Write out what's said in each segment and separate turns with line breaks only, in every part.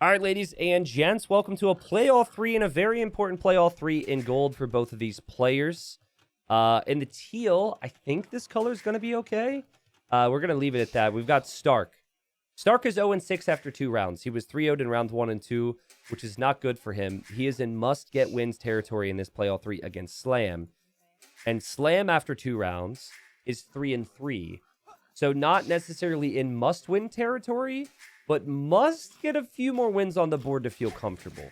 All right, ladies and gents, welcome to a playoff 3 and a very important playoff 3 in gold for both of these players. In the teal, I think this color is going to be okay. We're going to leave it at that. We've got Stark. Stark is 0-6 after 2 rounds. He was 3-0'd in rounds 1 and 2, which is not good for him. He is in must-get wins territory in this playoff 3 against Slam. And Slam after 2 rounds is 3-3. So not necessarily in must-win territory, but must get a few more wins on the board to feel comfortable.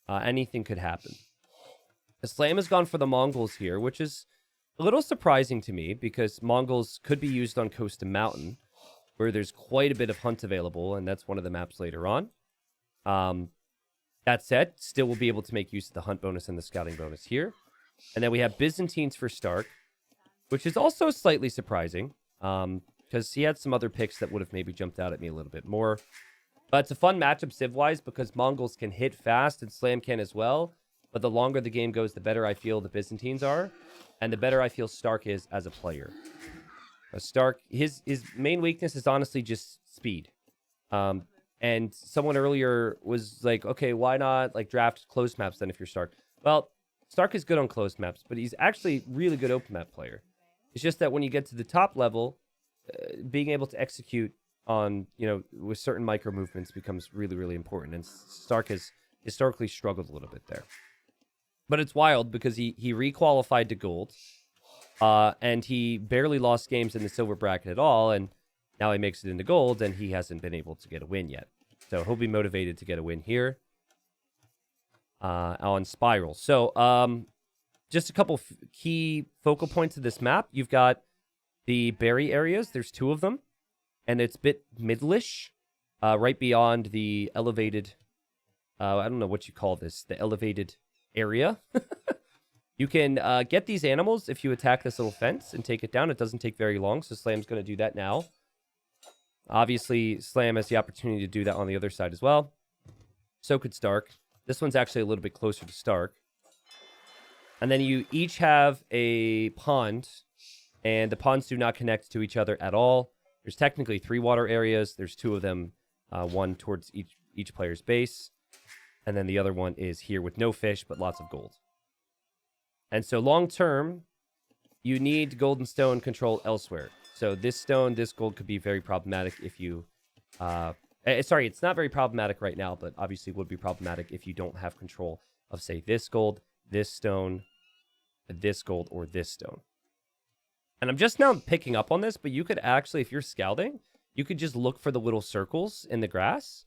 Anything could happen. Slam has gone for the Mongols here, which is a little surprising to me because Mongols could be used on Coast and Mountain, where there's quite a bit of hunt available, and that's one of the maps later on. That said, still will be able to make use of the hunt bonus and the scouting bonus here. And then we have Byzantines for Stark, which is also slightly surprising, because he had some other picks that would have maybe jumped out at me a little bit more. But it's a fun matchup civ-wise because Mongols can hit fast and Slam can as well. But the longer the game goes, the better I feel the Byzantines are, and the better I feel Stark is as a player. Stark, his main weakness is honestly just speed. And someone earlier was like, okay, why not like draft closed maps then if you're Stark? Well, Stark is good on closed maps, but he's actually really good open map player. It's just that when you get to the top level, being able to execute on, with certain micro movements becomes really, really important. And Stark has historically struggled a little bit there. But it's wild because he requalified to gold, and he barely lost games in the silver bracket at all, and now he makes it into gold, and he hasn't been able to get a win yet. So he'll be motivated to get a win here on Spiral. So just a couple key focal points of this map. You've got the berry areas. There's 2 of them, and it's a bit middlish, right beyond the elevated, I don't know what you call this, the elevated area. You can get these animals if you attack this little fence and take it down. It doesn't take very long, so Slam's going to do that now. Obviously, Slam has the opportunity to do that on the other side as well. So could Stark. This one's actually a little bit closer to Stark. And then you each have a pond, and the ponds do not connect to each other at all. There's technically 3 water areas. There's 2 of them, one towards each player's base. And then the other one is here with no fish, but lots of gold. And so long term, you need golden stone control elsewhere. So this stone, this gold could be very problematic if you... sorry, it's not very problematic right now, but obviously would be problematic if you don't have control of, say, this gold, this stone, this gold, or this stone. And I'm just now picking up on this, but you could actually, if you're scouting, you could just look for the little circles in the grass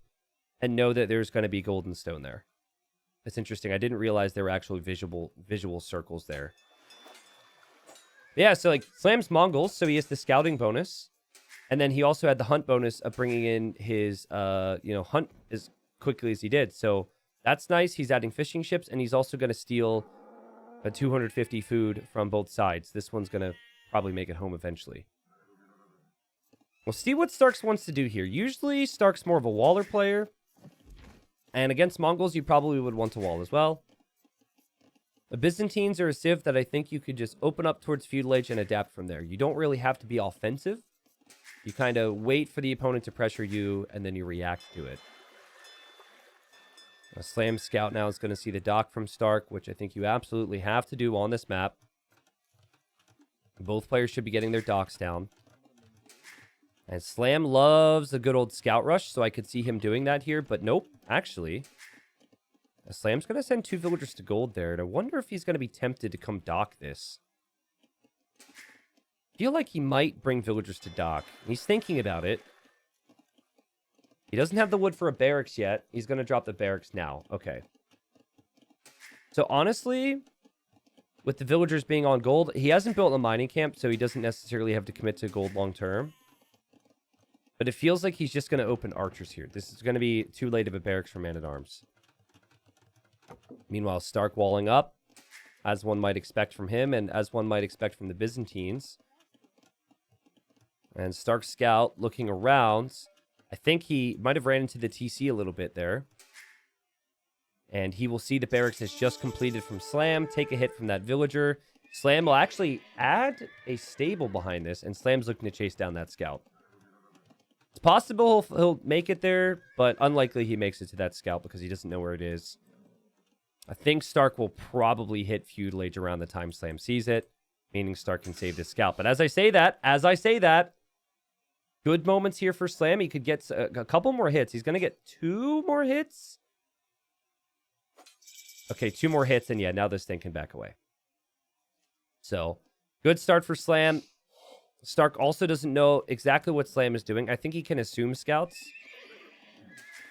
and know that there's going to be golden stone there. That's interesting. I didn't realize there were actually visual circles there. Yeah, so like Slam's Mongols, so he has the scouting bonus. And then he also had the hunt bonus of bringing in his, hunt as quickly as he did. So that's nice. He's adding fishing ships, and he's also going to steal a 250 food from both sides. This one's going to probably make it home eventually. We'll see what Starks wants to do here. Usually, Stark's more of a waller player. And against Mongols, you probably would want to wall as well. The Byzantines are a civ that I think you could just open up towards feudal age and adapt from there. You don't really have to be offensive. You kind of wait for the opponent to pressure you, and then you react to it. A Slam Scout now is going to see the dock from Stark, which I think you absolutely have to do on this map. Both players should be getting their docks down. And Slam loves a good old scout rush, so I could see him doing that here, but nope, actually. Slam's going to send 2 villagers to gold there, and I wonder if he's going to be tempted to come dock this. I feel like he might bring villagers to dock. He's thinking about it. He doesn't have the wood for a barracks yet. He's going to drop the barracks now. Okay. So honestly, with the villagers being on gold, he hasn't built a mining camp, so he doesn't necessarily have to commit to gold long term. But it feels like he's just going to open archers here. This is going to be too late of a barracks for man-at-arms. Meanwhile, Stark walling up, as one might expect from him, and as one might expect from the Byzantines. And Stark Scout looking around. I think he might have ran into the TC a little bit there. And he will see the barracks has just completed from Slam, take a hit from that villager. Slam will actually add a stable behind this, and Slam's looking to chase down that scout. It's possible he'll make it there, but unlikely he makes it to that scout because he doesn't know where it is. I think Stark will probably hit Feudal Age around the time Slam sees it, meaning Stark can save this scout. But as I say that, good moments here for Slam. He could get a couple more hits. He's going to get 2 more hits. Okay, 2 more hits, and yeah, now this thing can back away. So, good start for Slam. Stark also doesn't know exactly what Slam is doing. I think he can assume scouts.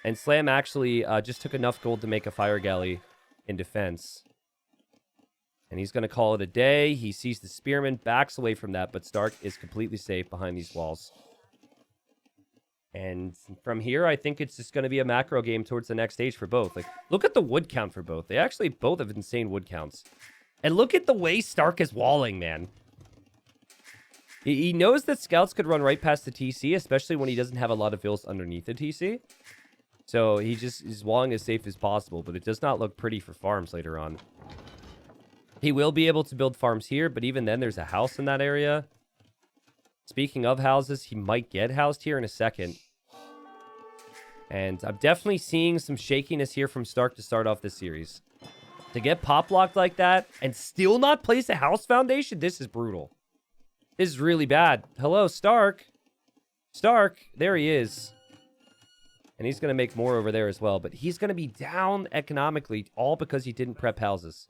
And Slam actually just took enough gold to make a fire galley in defense. And he's going to call it a day. He sees the spearman, backs away from that, but Stark is completely safe behind these walls. And from here, I think it's just going to be a macro game towards the next stage for both. Like, look at the wood count for both. They actually both have insane wood counts. And look at the way Stark is walling, man. He knows that scouts could run right past the TC, especially when he doesn't have a lot of vills underneath the TC. So he just is walling as safe as possible, but it does not look pretty for farms later on. He will be able to build farms here, but even then there's a house in that area. Speaking of houses, he might get housed here in a second. And I'm definitely seeing some shakiness here from Stark to start off this series. To get pop locked like that and still not place a house foundation, this is brutal. This is really bad. Hello, Stark. Stark, there he is. And he's going to make more over there as well. But he's going to be down economically, all because he didn't prep houses.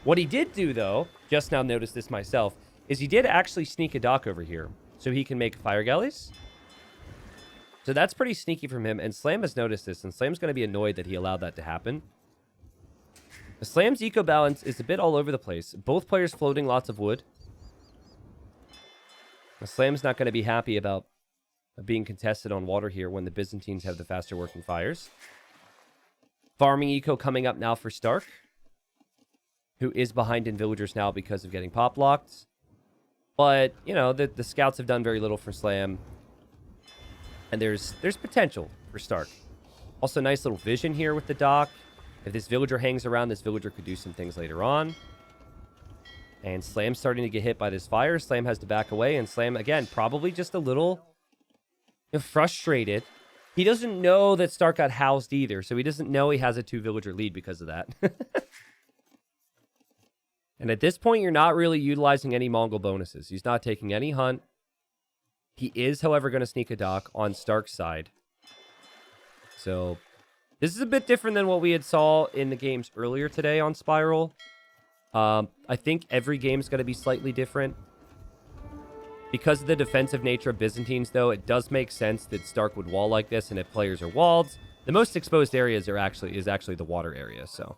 What he did do, though, just now noticed this myself, is he did actually sneak a dock over here. So he can make fire galleys. So that's pretty sneaky from him. And Slam has noticed this. And Slam's going to be annoyed that he allowed that to happen. The Slam's eco balance is a bit all over the place. Both players floating lots of wood. The Slam's not going to be happy about being contested on water here when the Byzantines have the faster working fires. Farming eco coming up now for Stark, who is behind in villagers now because of getting pop locked. But, you know, the scouts have done very little for Slam. And there's potential for Stark. Also, nice little vision here with the dock. If this villager hangs around, this villager could do some things later on. And Slam's starting to get hit by this fire. Slam has to back away. And Slam, again, probably just a little frustrated. He doesn't know that Stark got housed either. So he doesn't know he has a 2-villager lead because of that. And at this point, you're not really utilizing any Mongol bonuses. He's not taking any hunt. He is, however, going to sneak a dock on Stark's side. So this is a bit different than what we had saw in the games earlier today on Spiral. I think every game's going to be slightly different. Because of the defensive nature of Byzantines, though, it does make sense that Stark would wall like this, and if players are walled, the most exposed areas is actually the water area, so.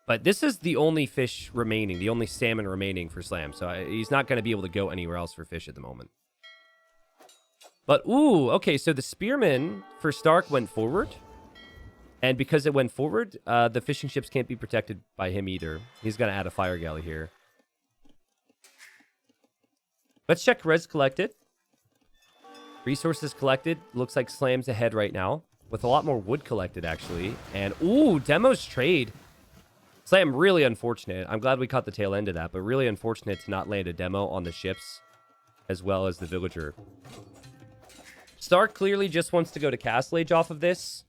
But this is the only fish remaining, the only salmon remaining for Slam, so he's not going to be able to go anywhere else for fish at the moment. But, ooh, okay, so the spearman for Stark went forward. And because it went forward, the fishing ships can't be protected by him either. He's going to add a fire galley here. Let's check res collected. Resources collected. Looks like Slam's ahead right now. With a lot more wood collected, actually. And, ooh, demos trade. Slam, really unfortunate. I'm glad we caught the tail end of that, but really unfortunate to not land a demo on the ships as well as the villager. Stark clearly just wants to go to Castle Age off of this.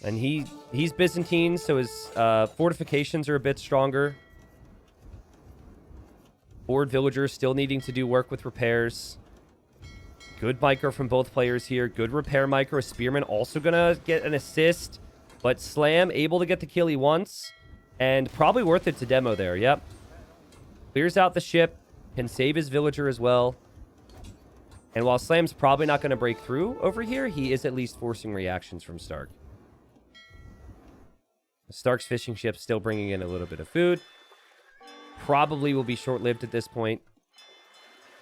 And he's Byzantine, so his fortifications are a bit stronger. Board villagers still needing to do work with repairs. Good micro from both players here. Good repair micro. Spearman also going to get an assist. But Slam able to get the kill he wants. And probably worth it to demo there. Yep. Clears out the ship. Can save his villager as well. And while Slam's probably not going to break through over here, he is at least forcing reactions from Stark. Stark's fishing ship still bringing in a little bit of food. Probably will be short-lived at this point.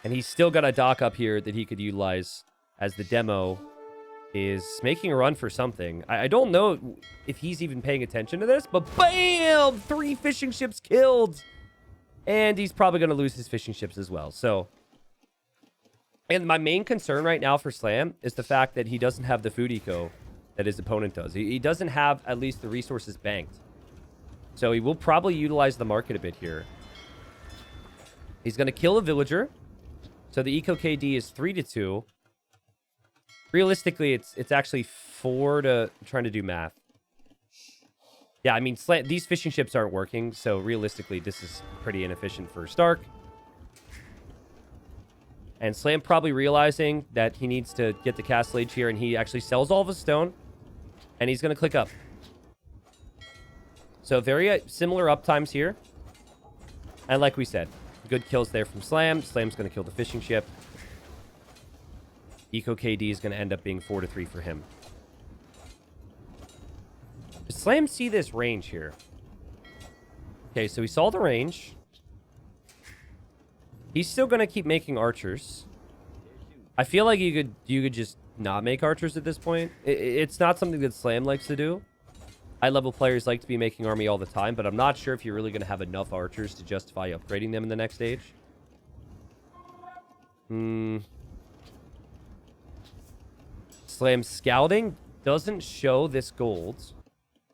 And he's still got a dock up here that he could utilize as the demo is making a run for something. I don't know if he's even paying attention to this, but bam! 3 fishing ships killed! And he's probably going to lose his fishing ships as well. So, and my main concern right now for Slam is the fact that he doesn't have the food eco that his opponent does. He doesn't have at least the resources banked. So he will probably utilize the market a bit here. He's going to kill a villager. So the eco KD is 3-2. Realistically, it's actually 4 to... I'm trying to do math. Yeah, I mean, these fishing ships aren't working, so realistically, this is pretty inefficient for Stark. And Slam probably realizing that he needs to get the Castle Age here, and he actually sells all of his stone, and he's going to click up. So very similar uptimes here. And like we said, good kills there from Slam. Slam's going to kill the fishing ship. Eco KD is going to end up being 4-3 for him. Does Slam see this range here? Okay, so he saw the range. He's still going to keep making archers. I feel like you could just not make archers at this point. It's not something that Slam likes to do. High-level players like to be making army all the time, but I'm not sure if you're really going to have enough archers to justify upgrading them in the next stage. Slam's scouting doesn't show this gold.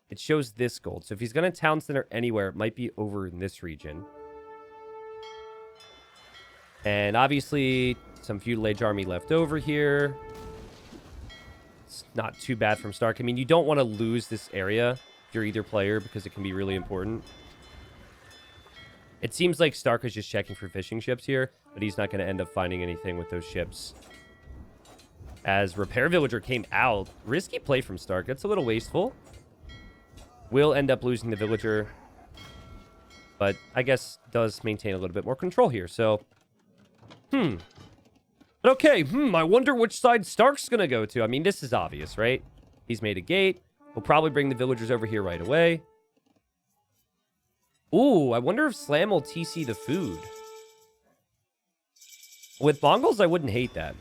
It shows this gold. So if he's going to town center anywhere, it might be over in this region. And obviously, some feudal age army left over here. It's not too bad from Stark. I mean, you don't want to lose this area if you're either player because it can be really important. It seems like Stark is just checking for fishing ships here, but he's not going to end up finding anything with those ships. As Repair Villager came out, risky play from Stark. It's a little wasteful. Will end up losing the Villager, but I guess does maintain a little bit more control here. So, okay, I wonder which side Stark's going to go to. I mean, this is obvious, right? He's made a gate. We'll probably bring the villagers over here right away. Ooh, I wonder if Slam will TC the food. With Mongols, I wouldn't hate that.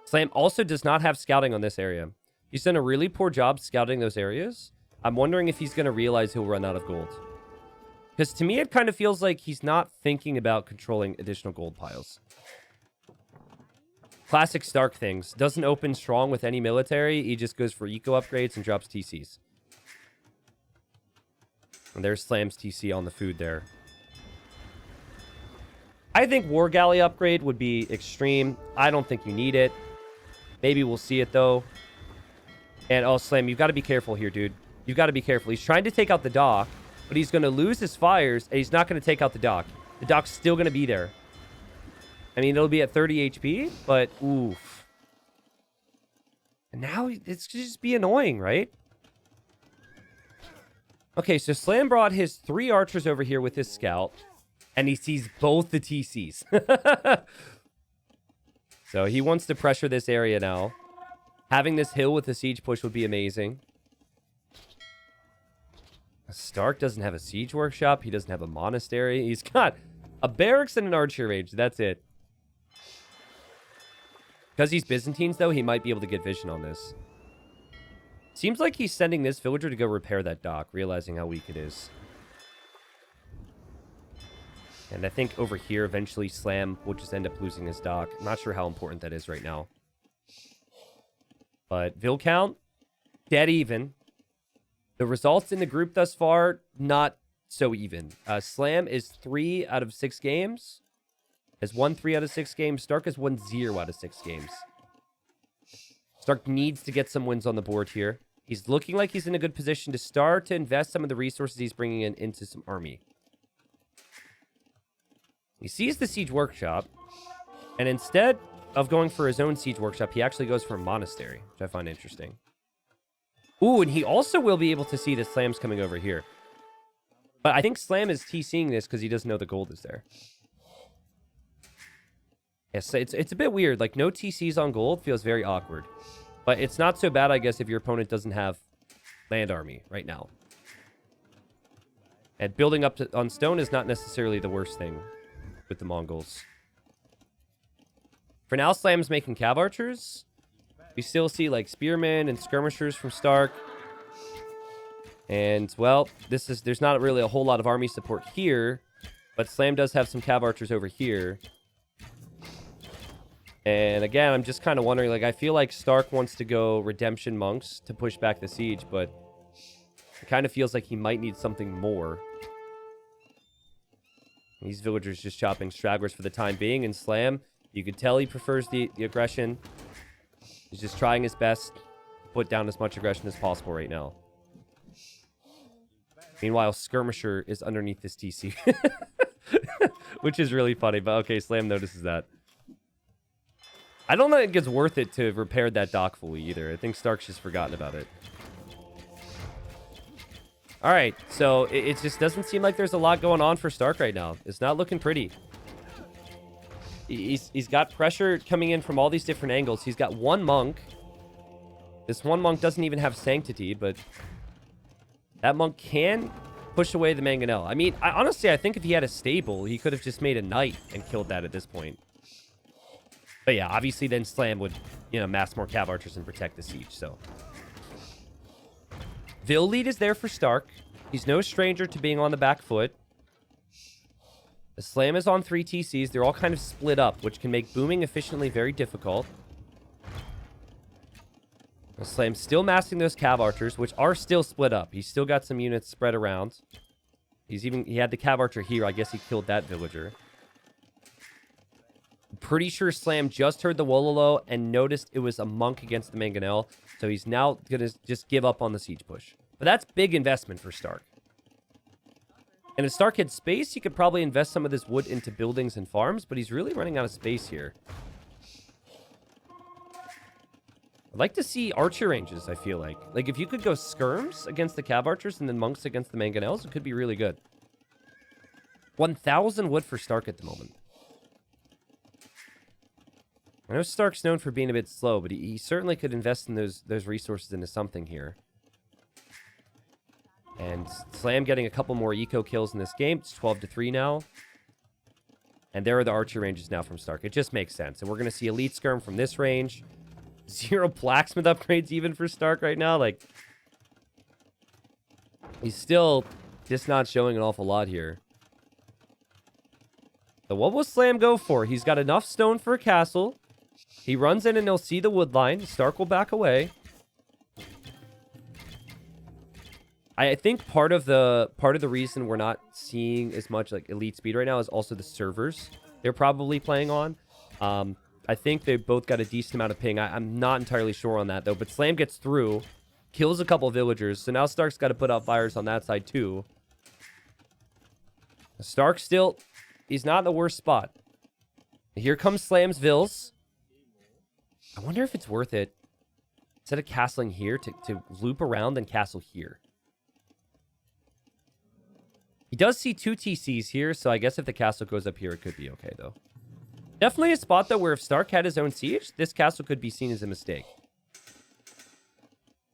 Slam also does not have scouting on this area. He's done a really poor job scouting those areas. I'm wondering if he's going to realize he'll run out of gold. Because to me, it kind of feels like he's not thinking about controlling additional gold piles. Classic Stark things. Doesn't open strong with any military. He just goes for eco upgrades and drops TCs. And there's Slam's TC on the food there. I think War Galley upgrade would be extreme. I don't think you need it. Maybe we'll see it, though. And, oh, Slam, you've got to be careful here, dude. You've got to be careful. He's trying to take out the dock, but he's going to lose his fires, and he's not going to take out the dock. The dock's still going to be there. I mean, it'll be at 30 HP, but oof. And now it's just be annoying, right? Okay, so Slam brought his 3 archers over here with his scout, and he sees both the TCs. So he wants to pressure this area now. Having this hill with a siege push would be amazing. Stark doesn't have a siege workshop. He doesn't have a monastery. He's got a barracks and an archer range. That's it. Because he's Byzantines, though, he might be able to get vision on this. Seems like he's sending this villager to go repair that dock, realizing how weak it is. And I think over here, eventually, Slam will just end up losing his dock. I'm not sure how important that is right now. But Vill count, dead even. The results in the group thus far, not so even. Slam is 3 out of 6 games. Has won 3 out of 6 games. Stark has won 0 out of 6 games. Stark needs to get some wins on the board here. He's looking like he's in a good position to start to invest some of the resources he's bringing in into some army. He sees the siege workshop, and instead of going for his own siege workshop, he actually goes for a monastery, which I find interesting. Ooh, and he also will be able to see that Slam's coming over here. But I think Slam is TCing this because he doesn't know the gold is there. Yes, it's a bit weird. Like, no TCs on gold feels very awkward. But it's not so bad, I guess, if your opponent doesn't have land army right now. And building up on stone is not necessarily the worst thing with the Mongols. For now, Slam's making cav archers. We still see, like, spearmen and skirmishers from Stark. And, well, there's not really a whole lot of army support here. But Slam does have some cav archers over here. And, again, I'm just kind of wondering, like, I feel like Stark wants to go Redemption Monks to push back the siege, but it kind of feels like he might need something more. These villagers just chopping stragglers for the time being. And Slam, you could tell he prefers the aggression. He's just trying his best to put down as much aggression as possible right now. Meanwhile, Skirmisher is underneath this TC. Which is really funny. But okay, Slam notices that. I don't think it's worth it to repair that dock fully either. I think Stark's just forgotten about it. All right, so it just doesn't seem like there's a lot going on for Stark right now. It's not looking pretty. He's got pressure coming in from all these different angles. He's got one monk. This one monk doesn't even have sanctity, but that monk can push away the mangonel. I mean, honestly, I think if he had a stable, he could have just made a knight and killed that at this point. But yeah, obviously then Slam would, mass more cav archers and protect the siege, so. Vil lead is there for Stark. He's no stranger to being on the back foot. The Slam is on 3 TCs. They're all kind of split up, which can make booming efficiently very difficult. The Slam's still massing those cav archers, which are still split up. He's still got some units spread around. He had the cav archer here. I guess he killed that villager. Pretty sure Slam just heard the Wololo and noticed it was a monk against the mangonel. So he's now going to just give up on the siege push. But that's big investment for Stark. And if Stark had space, he could probably invest some of this wood into buildings and farms. But he's really running out of space here. I'd like to see archer ranges, I feel like. Like, if you could go skirms against the cav archers and then monks against the mangonels, it could be really good. 1,000 wood for Stark at the moment. I know Stark's known for being a bit slow, but he certainly could invest in those resources into something here. And Slam getting a couple more eco kills in this game. It's 12-3 now. And there are the archer ranges now from Stark. It just makes sense. And we're going to see elite skirm from this range. 0 blacksmith upgrades even for Stark right now. Like, he's still just not showing an awful lot here. So what will Slam go for? He's got enough stone for a castle. He runs in and he'll see the wood line. Stark will back away. I think part of the reason we're not seeing as much like elite speed right now is also the servers they're probably playing on. I think they both got a decent amount of ping. I'm not entirely sure on that though. But Slam gets through, kills a couple villagers. So now Stark's got to put out fires on that side too. Stark still, he's not in the worst spot. Here comes Slam's Vils. I wonder if it's worth it, instead of castling here, to loop around and castle here. He does see 2 TCs here, so I guess if the castle goes up here, it could be okay, though. Definitely a spot, though, where if Stark had his own siege, this castle could be seen as a mistake.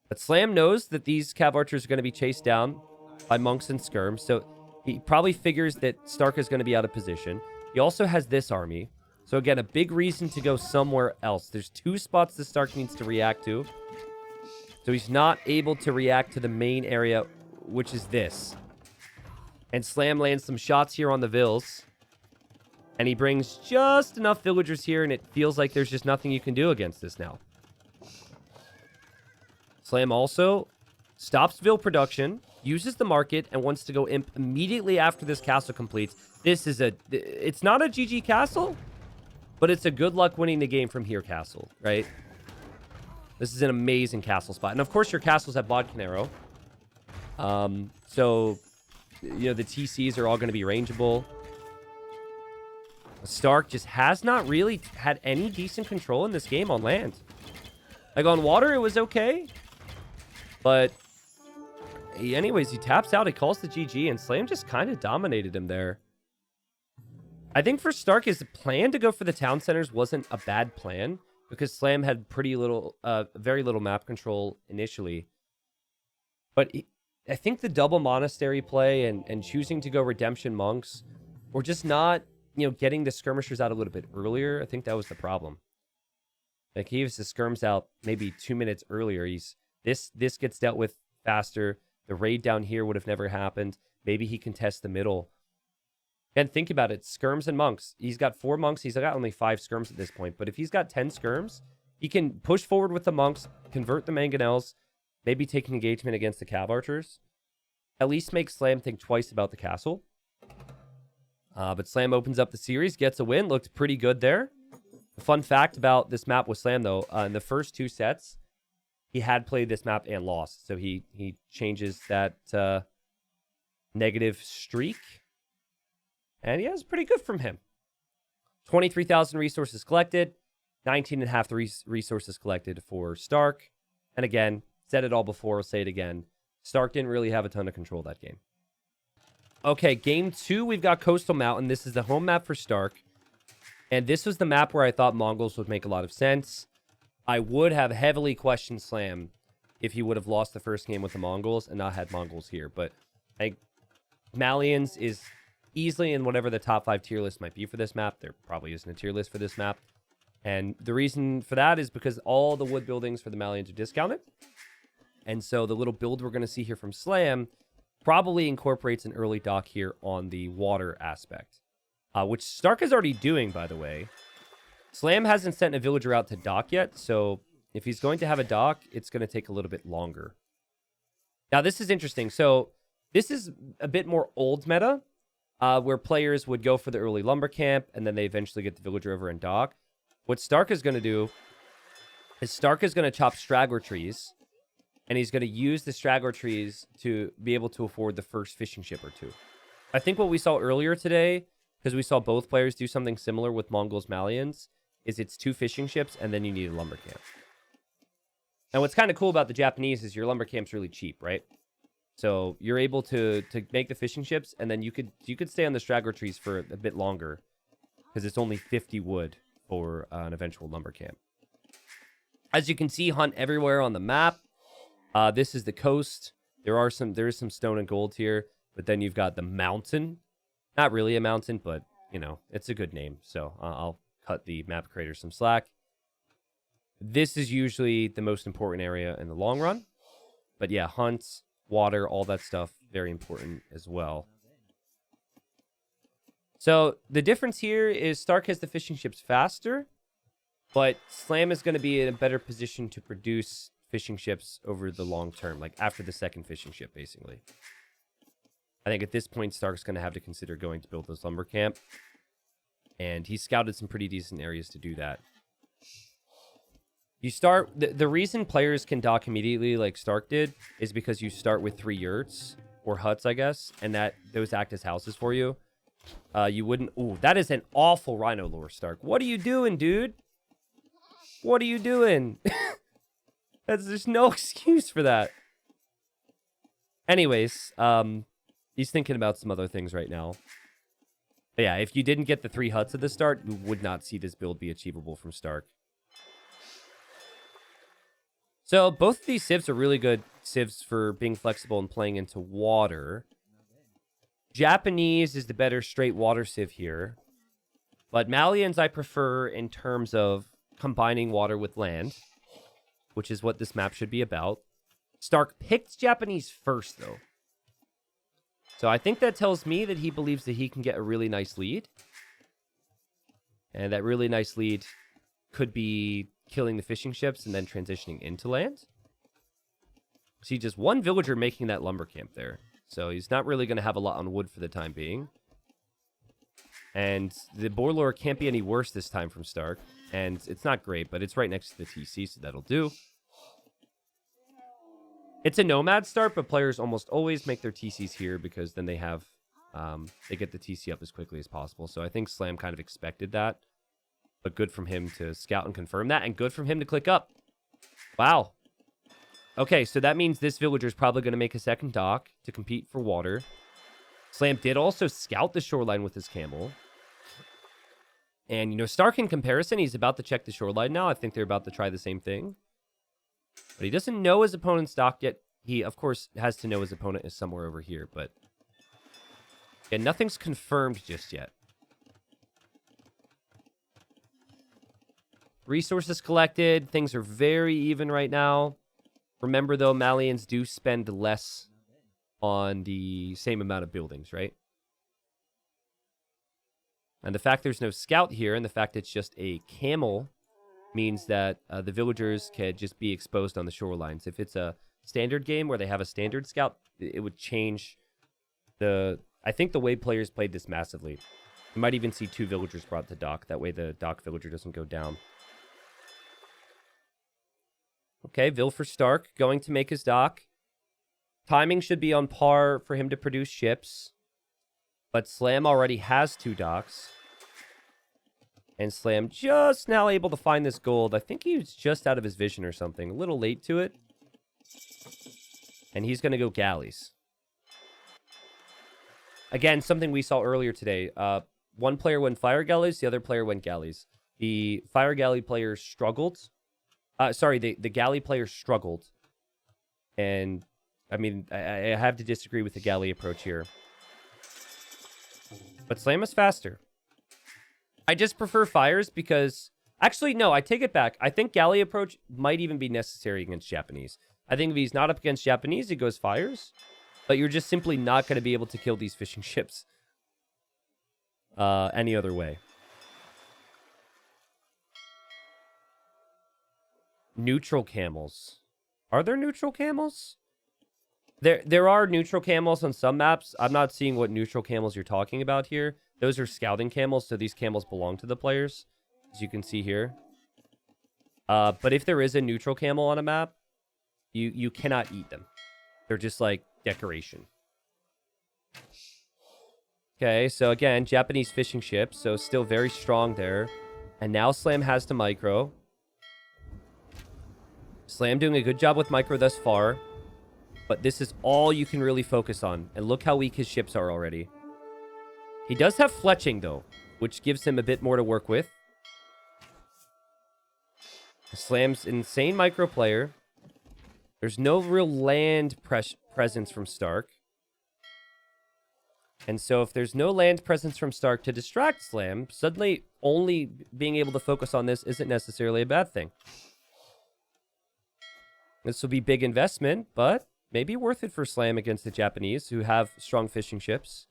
But Slam knows that these cav archers are going to be chased down by monks and skirms, so he probably figures that Stark is going to be out of position. He also has this army. So again, a big reason to go somewhere else. There's 2 spots that Stark needs to react to. So he's not able to react to the main area, which is this. And Slam lands some shots here on the Vils. And he brings just enough villagers here, and it feels like there's just nothing you can do against this now. Slam also stops Vil production, uses the market, and wants to go imp immediately after this castle completes. It's not a GG castle, but it's a good luck winning the game from here castle, right? This is an amazing castle spot. And of course, your castles have Bodkin Arrow. So, the TCs are all going to be rangeable. Stark just has not really had any decent control in this game on land. Like, on water, it was okay. But, anyways, he taps out. He calls the GG, and Slam just kind of dominated him there. I think for Stark, his plan to go for the town centers wasn't a bad plan, because Slam had very little map control initially. But I think the double monastery play and choosing to go redemption monks, or just not, getting the skirmishers out a little bit earlier, I think that was the problem. Like, he was the skirms out maybe 2 minutes earlier. This gets dealt with faster. The raid down here would have never happened. Maybe he can test the middle. And think about it, skirms and monks. He's got 4 monks. He's got only 5 skirms at this point. But if he's got 10 skirms, he can push forward with the monks, convert the mangonels, maybe take an engagement against the cav archers. At least make Slam think twice about the castle. But Slam opens up the series, gets a win, looked pretty good there. A fun fact about this map with Slam, though, in the first 2 sets, he had played this map and lost. So he changes that negative streak. And yeah, it's pretty good from him. 23,000 resources collected, 19.5 resources collected for Stark. And again, said it all before, I'll say it again. Stark didn't really have a ton of control that game. Okay, game 2, we've got Coastal Mountain. This is the home map for Stark. And this was the map where I thought Mongols would make a lot of sense. I would have heavily questioned Slam if he would have lost the first game with the Mongols and not had Mongols here. But I think Malians is easily in whatever the top 5 tier list might be for this map. There probably isn't a tier list for this map. And the reason for that is because all the wood buildings for the Malians are discounted. And so the little build we're going to see here from Slam probably incorporates an early dock here on the water aspect. Which Stark is already doing, by the way. Slam hasn't sent a villager out to dock yet, so if he's going to have a dock, it's going to take a little bit longer. Now, this is interesting. So this is a bit more old meta, where players would go for the early lumber camp, and then they eventually get the villager over and dock. What Stark is going to do is Stark is going to chop straggler trees, and he's going to use the straggler trees to be able to afford the first fishing ship or 2. I think what we saw earlier today, because we saw both players do something similar with Mongols Malians, is it's 2 fishing ships, and then you need a lumber camp. And what's kind of cool about the Japanese is your lumber camp's really cheap, right? So you're able to make the fishing ships, and then you could stay on the straggler trees for a bit longer, because it's only 50 wood for an eventual lumber camp. As you can see, hunt everywhere on the map. This is the coast. There is some stone and gold here, but then you've got the mountain. Not really a mountain, but, you know, it's a good name. So I'll cut the map creator some slack. This is usually the most important area in the long run. But yeah, hunts, water, all that stuff, very important as well. So the difference here is Stark has the fishing ships faster, but Slam is going to be in a better position to produce fishing ships over the long term, like after the second fishing ship, basically. I think at this point, Stark's going to have to consider going to build this lumber camp. And he scouted some pretty decent areas to do that. You start... The reason players can dock immediately like Stark did is because you start with 3 yurts, or huts, I guess, and those act as houses for you. You wouldn't... Ooh, that is an awful rhino lore, Stark. What are you doing, dude? What are you doing? There's no excuse for that. Anyways, he's thinking about some other things right now. But yeah, if you didn't get the 3 huts at the start, you would not see this build be achievable from Stark. So both of these civs are really good civs for being flexible and playing into water. Japanese is the better straight water civ here. But Malians I prefer in terms of combining water with land, which is what this map should be about. Stark picked Japanese first, though. So I think that tells me that he believes that he can get a really nice lead. And that really nice lead could be killing the fishing ships and then transitioning into land. See, just 1 villager making that lumber camp there. So he's not really going to have a lot on wood for the time being. And the boar lore can't be any worse this time from Stark. And it's not great, but it's right next to the TC, so that'll do. It's a nomad start, but players almost always make their TCs here because then they have, they get the TC up as quickly as possible. So I think Slam kind of expected that, but good from him to scout and confirm that, and good from him to click up. Wow. Okay, so that means this villager is probably going to make a second dock to compete for water. Slam did also scout the shoreline with his camel. And, you know, Stark in comparison, he's about to check the shoreline now. I think they're about to try the same thing. But he doesn't know his opponent's dock yet. He, of course, has to know his opponent is somewhere over here, but... yeah, nothing's confirmed just yet. Resources collected. Things are very even right now. Remember, though, Malians do spend less on the same amount of buildings, right? And the fact there's no scout here, and the fact it's just a camel, means that the villagers can just be exposed on the shorelines. If it's a standard game where they have a standard scout, it would change the... I think the way players played this massively. You might even see 2 villagers brought to dock. That way the dock villager doesn't go down. Okay, Vil for Stark going to make his dock. Timing should be on par for him to produce ships. But Slam already has 2 docks. And Slam just now able to find this gold. I think he was just out of his vision or something. A little late to it. And he's going to go galleys. Again, something we saw earlier today. One player went fire galleys, the other player went galleys. The fire galley player struggled. The galley player struggled. And, I mean, I have to disagree with the galley approach here. But Slam is faster. I just prefer fires because... Actually, no, I take it back. I think galley approach might even be necessary against Japanese. I think if he's not up against Japanese, he goes fires. But you're just simply not going to be able to kill these fishing ships any other way. Neutral camels. Are there neutral camels? There are neutral camels on some maps. I'm not seeing what neutral camels you're talking about here. Those are scouting camels, so these camels belong to the players, as you can see here. But if there is a neutral camel on a map, you cannot eat them. They're just like decoration. Okay, so again, Japanese fishing ships, so still very strong there. And now Slam has to micro. Slam doing a good job with micro thus far. But this is all you can really focus on. And look how weak his ships are already. He does have fletching, though, which gives him a bit more to work with. Slam's insane micro player. There's no real land presence from Stark. And so if there's no land presence from Stark to distract Slam, suddenly only being able to focus on this isn't necessarily a bad thing. This will be big investment, but maybe worth it for Slam against the Japanese, who have strong fishing ships.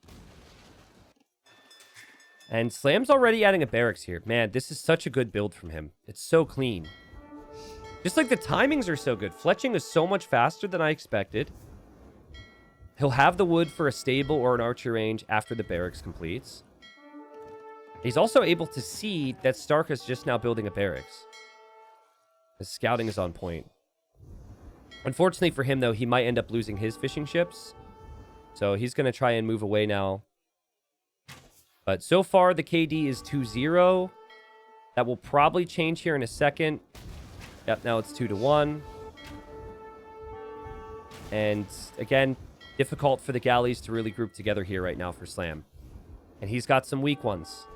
And Slam's already adding a barracks here. Man, this is such a good build from him. It's so clean. Just like the timings are so good. Fletching is so much faster than I expected. He'll have the wood for a stable or an archer range after the barracks completes. He's also able to see that Stark is just now building a barracks. His scouting is on point. Unfortunately for him, though, he might end up losing his fishing ships. So he's going to try and move away now. But so far, the KD is 2-0. That will probably change here in a second. Yep, now it's 2-1. And again, difficult for the galleys to really group together here right now for Slam. And he's got some weak ones.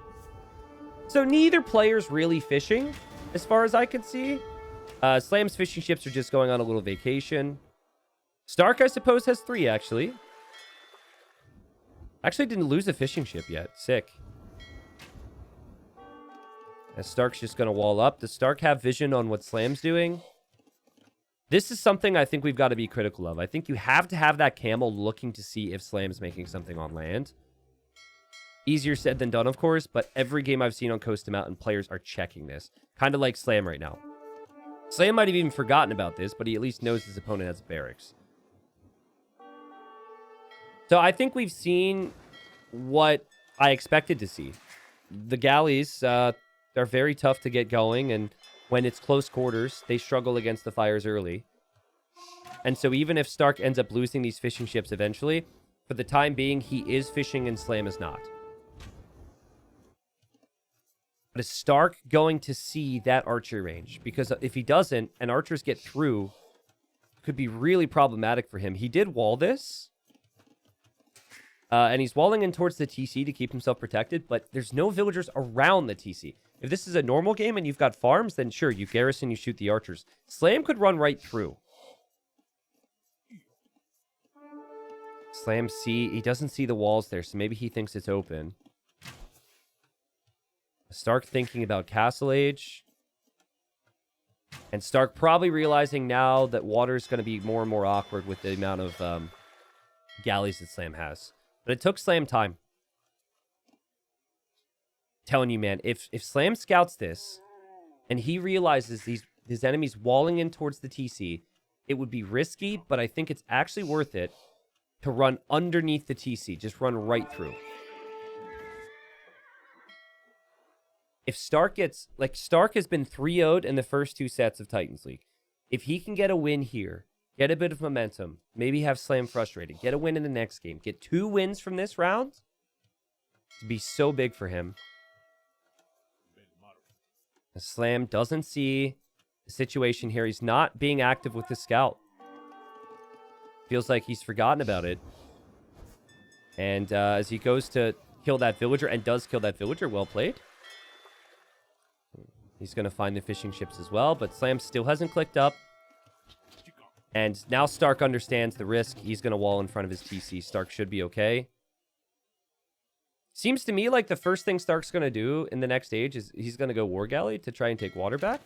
So neither player's really fishing, as far as I can see. Slam's fishing ships are just going on a little vacation. Stark, I suppose, has 3, actually. Actually didn't lose a fishing ship yet. Sick. And Stark's just going to wall up. Does Stark have vision on what Slam's doing? This is something I think we've got to be critical of. I think you have to have that camel looking to see if Slam's making something on land. Easier said than done, of course, but every game I've seen on Coast to Mountain, players are checking this. Kind of like Slam right now. Slam might have even forgotten about this, but he at least knows his opponent has barracks. So I think we've seen what I expected to see. The galleys are very tough to get going, and when it's close quarters, they struggle against the fires early. And so even if Stark ends up losing these fishing ships eventually, for the time being, he is fishing and Slam is not. But is Stark going to see that archer range? Because if he doesn't, and archers get through, it could be really problematic for him. He did wall this. And he's walling in towards the TC to keep himself protected, but there's no villagers around the TC. If this is a normal game and you've got farms, then sure, you garrison, you shoot the archers. Slam could run right through. Slam he doesn't see the walls there, so maybe he thinks it's open. Stark thinking about Castle Age. And Stark probably realizing now that water is going to be more and more awkward with the amount of galleys that Slam has. But it took Slam time. Telling you, man, if Slam scouts this and he realizes his enemy's walling in towards the TC, it would be risky, but I think it's actually worth it to run underneath the TC. Just run right through. if Stark gets, like, Stark has been 3-0'd in the first 2 sets of Titans League. If he can get a win here, get a bit of momentum, maybe have Slam frustrated, get a win in the next game, get 2 wins from this round, it'd be so big for him. Slam doesn't see the situation here. He's not being active with the scout. Feels like he's forgotten about it. And as he goes to kill that villager, and does kill that villager, well played. He's going to find the fishing ships as well, but Slam still hasn't clicked up. And now Stark understands the risk. He's going to wall in front of his TC. Stark should be okay. Seems to me like the first thing Stark's going to do in the next stage is he's going to go War Galley to try and take water back.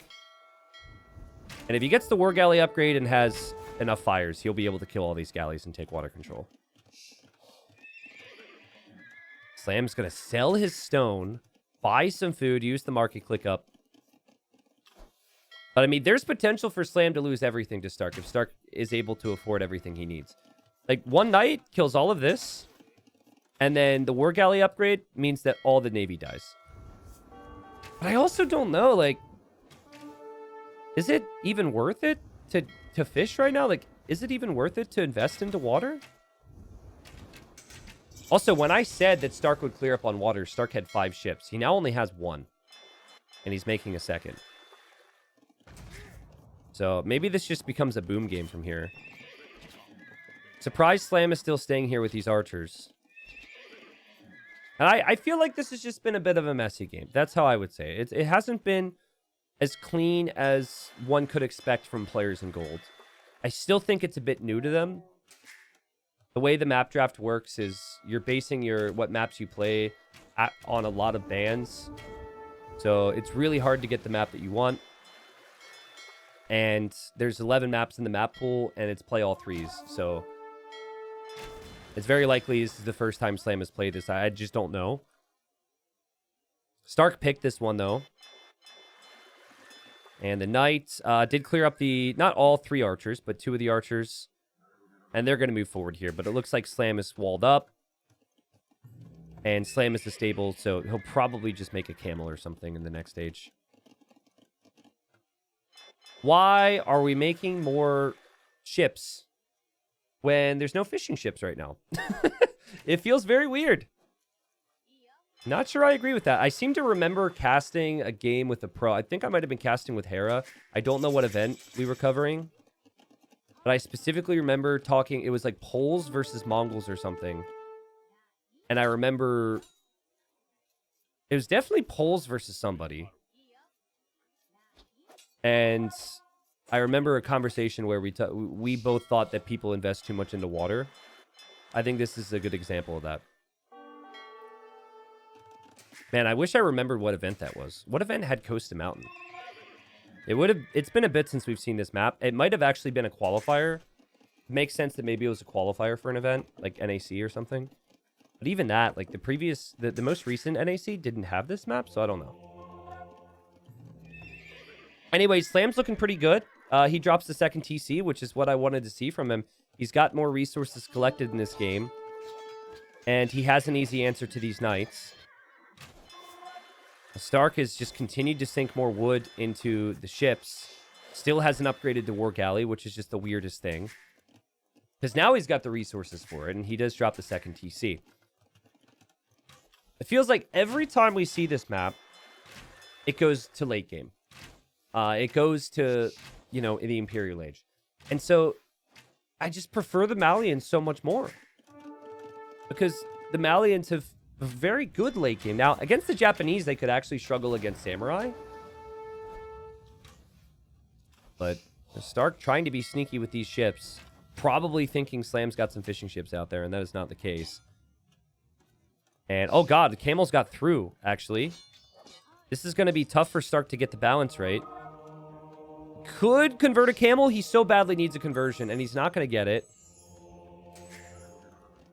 And if he gets the War Galley upgrade and has enough fires, he'll be able to kill all these galleys and take water control. Slam's going to sell his stone, buy some food, use the market click up. But, I mean, there's potential for Slam to lose everything to Stark if Stark is able to afford everything he needs. Like, one knight kills all of this, and then the War Galley upgrade means that all the Navy dies. But I also don't know, like, is it even worth it to fish right now? Like, is it even worth it to invest into water? Also, when I said that Stark would clear up on water, Stark had 5 ships. He now only has 1, and he's making a second. So maybe this just becomes a boom game from here. Surprise Slam is still staying here with these archers. And I feel like this has just been a bit of a messy game. That's how I would say it. It hasn't been as clean as one could expect from players in gold. I still think it's a bit new to them. The way the map draft works is you're basing what maps you play on a lot of bans. So it's really hard to get the map that you want. And there's 11 maps in the map pool, and it's play all 3s. So it's very likely this is the first time Slam has played this. I just don't know. Stark picked this one, though. And the knight did clear up not all 3 archers, but 2 of the archers. And they're going to move forward here. But it looks like Slam is walled up. And Slam is the stable, so he'll probably just make a camel or something in the next stage. Why are we making more ships when there's no fishing ships right now? It feels very weird. Not sure I agree with that. I seem to remember casting a game with a pro. I think I might have been casting with Hera. I don't know what event we were covering. But I specifically remember talking, it was like Poles versus Mongols or something. And I remember it was definitely Poles versus somebody. And I remember a conversation where we both thought that people invest too much into water. I think this is a good example of that. Man, I wish I remembered what event that was. What event had Coast to Mountain? It's been a bit since we've seen this map. It might have actually been a qualifier. It makes sense that maybe it was a qualifier for an event, like NAC or something. But even that, like the most recent NAC didn't have this map, so I don't know. Anyway, Slam's looking pretty good. He drops the second TC, which is what I wanted to see from him. He's got more resources collected in this game. And he has an easy answer to these knights. Stark has just continued to sink more wood into the ships. Still hasn't upgraded to War Galley, which is just the weirdest thing. Because now he's got the resources for it, and he does drop the second TC. It feels like every time we see this map, it goes to late game. It goes to, in the Imperial Age. And so, I just prefer the Malians so much more. Because the Malians have a very good late game. Now, against the Japanese, they could actually struggle against Samurai. But Stark trying to be sneaky with these ships. Probably thinking Slam's got some fishing ships out there, and that is not the case. And, oh god, the camels got through, actually. This is going to be tough for Stark to get the balance right. Could convert a camel. He so badly needs a conversion, and he's not going to get it.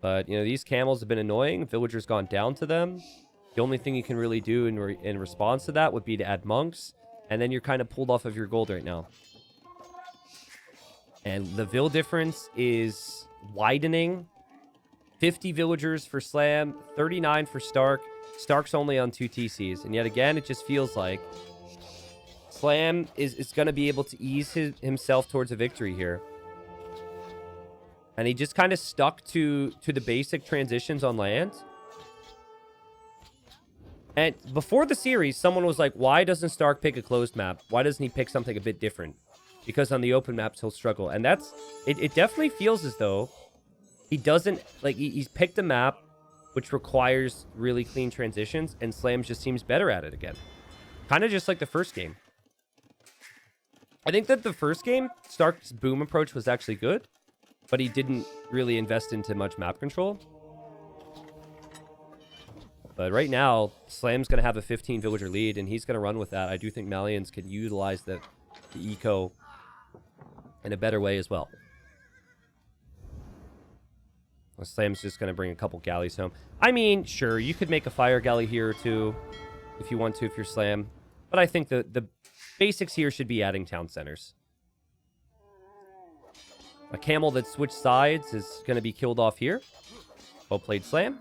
But, these camels have been annoying. Villagers gone down to them. The only thing you can really do in response to that would be to add monks. And then you're kind of pulled off of your gold right now. And the Vill difference is widening. 50 villagers for Slam, 39 for Stark. Stark's only on 2 TCs. And yet again, it just feels like Slam is going to be able to ease himself towards a victory here. And he just kind of stuck to the basic transitions on land. And before the series, someone was like, why doesn't Stark pick a closed map? Why doesn't he pick something a bit different? Because on the open maps, he'll struggle. And that's... It definitely feels as though he doesn't... Like, he's picked a map which requires really clean transitions, and Slam just seems better at it again. Kind of just like the first game. I think that the first game, Stark's boom approach was actually good, but he didn't really invest into much map control. But right now, Slam's going to have a 15 villager lead, and he's going to run with that. I do think Malians can utilize the eco in a better way as well. Slam's just going to bring a couple galleys home. I mean, sure, you could make a fire galley here or two if you want to, if you're Slam. But I think the basics here should be adding town centers. A camel that switched sides is going to be killed off here. Well played, Slam.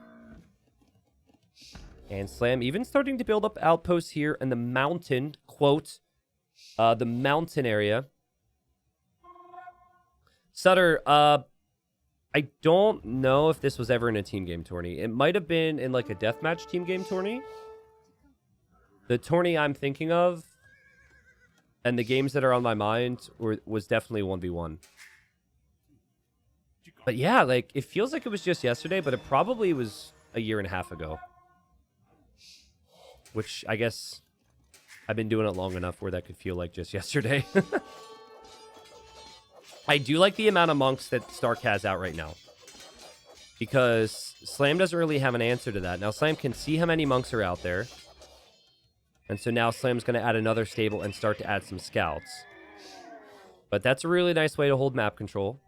And Slam even starting to build up outposts here in the mountain, quote, the mountain area. Sutter, I don't know if this was ever in a team game tourney. It might have been in like a deathmatch team game tourney. The tourney I'm thinking of and the games that are on my mind was definitely 1v1. But yeah, like, it feels like it was just yesterday, but it probably was a year and a half ago. Which, I guess, I've been doing it long enough where that could feel like just yesterday. I do like the amount of monks that Stark has out right now. Because Slam doesn't really have an answer to that. Now, Slam can see how many monks are out there. And so now Slam's going to add another stable and start to add some scouts. But that's a really nice way to hold map control.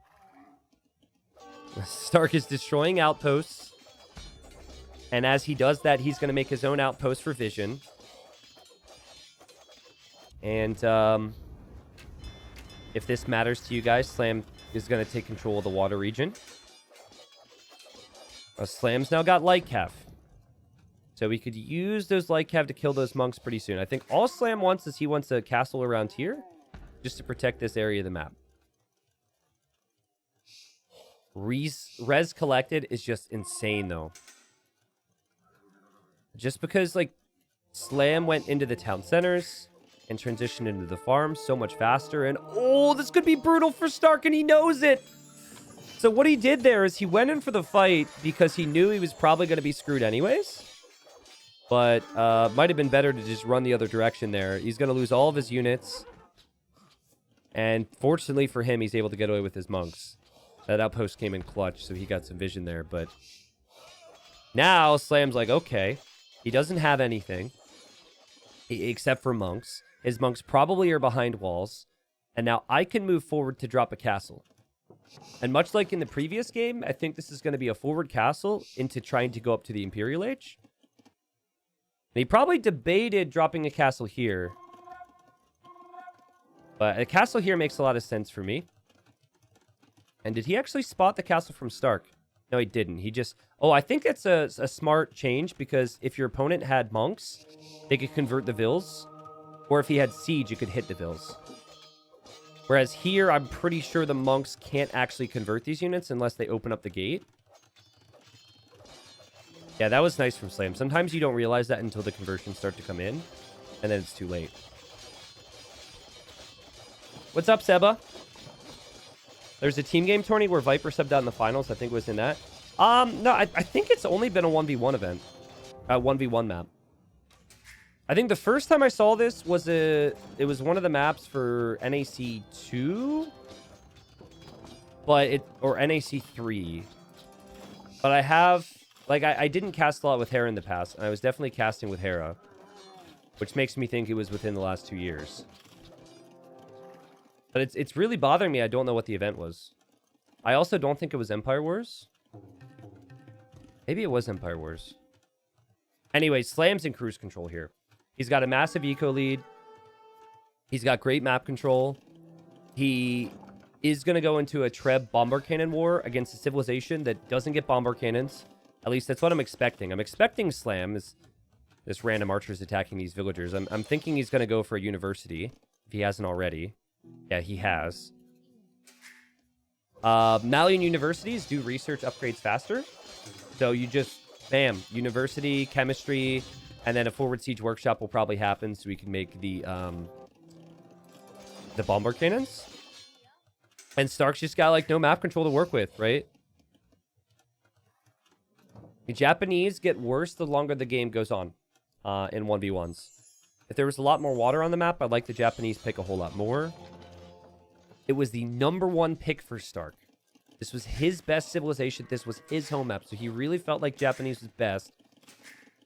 Stark is destroying outposts. And as he does that, he's going to make his own outpost for vision. And if this matters to you guys, Slam is going to take control of the water region. Slam's now got light cav. So we could use those light cav to kill those monks pretty soon. I think all Slam wants is he wants a castle around here just to protect this area of the map. Res collected is just insane, though. Just because, like, Slam went into the town centers and transitioned into the farms so much faster. And, oh, this could be brutal for Stark, and he knows it. So what he did there is he went in for the fight because he knew he was probably going to be screwed anyways. But might have been better to just run the other direction there. He's going to lose all of his units. And fortunately for him, he's able to get away with his monks. That outpost came in clutch, so he got some vision there. But now Slam's like, okay, he doesn't have anything except for monks. His monks probably are behind walls. And now I can move forward to drop a castle. And much like in the previous game, I think this is going to be a forward castle into trying to go up to the Imperial Age. And he probably debated dropping a castle here. But a castle here makes a lot of sense for me. And did he actually spot the castle from Stark? No, he didn't. He just... Oh, I think that's a smart change, because if your opponent had monks, they could convert the vills. Or if he had siege, you could hit the vills. Whereas here, I'm pretty sure the monks can't actually convert these units unless they open up the gate. Yeah, that was nice from Slam. Sometimes you don't realize that until the conversions start to come in, and then it's too late. What's up, Seba? There's a team game tourney where Viper subbed out in the finals. I think it was in that. No, I think it's only been a 1v1 event. 1v1 map. I think the first time I saw this was it was one of the maps for NAC 2, or NAC 3. But I have, like, I didn't cast a lot with Hera in the past, and I was definitely casting with Hera, which makes me think it was within the last 2 years. But it's really bothering me. I don't know what the event was. I also don't think it was Empire Wars. Maybe it was Empire Wars. Anyway, Slam's in cruise control here. He's got a massive eco lead. He's got great map control. He is going to go into a Treb bomber cannon war against a civilization that doesn't get bomber cannons. At least that's what I'm expecting. I'm expecting Slam is This random archers attacking these villagers. I'm thinking he's going to go for a university, if he hasn't already. Yeah, he has. Malian universities do research upgrades faster. So you just, bam, university, chemistry, and then a forward siege workshop will probably happen so we can make the bombard cannons. And Stark's just got, like, no map control to work with, right? The Japanese get worse the longer the game goes on in 1v1s. If there was a lot more water on the map, I'd like the Japanese pick a whole lot more. It was the #1 pick for Stark. This was his best civilization. This was his home map. So he really felt like Japanese was best.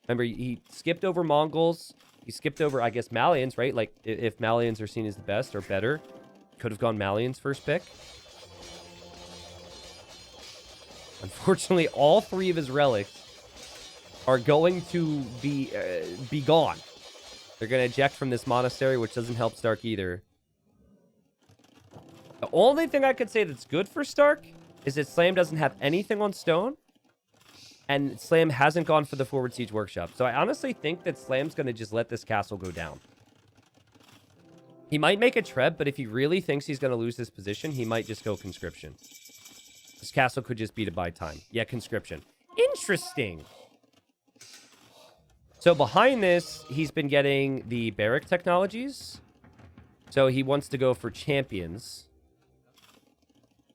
Remember, he skipped over Mongols. He skipped over, I guess, Malians, right? Like, if Malians are seen as the best or better, could have gone Malians first pick. Unfortunately, all 3 of his relics are going to be gone. They're going to eject from this monastery, which doesn't help Stark either. The only thing I could say that's good for Stark is that Slam doesn't have anything on stone, and Slam hasn't gone for the forward siege workshop. So I honestly think that Slam's going to just let this castle go down. He might make a Treb, but if he really thinks he's going to lose this position, he might just go conscription. This castle could just be to buy time. Yeah, conscription. Interesting. So behind this, he's been getting the barrack technologies. So he wants to go for champions.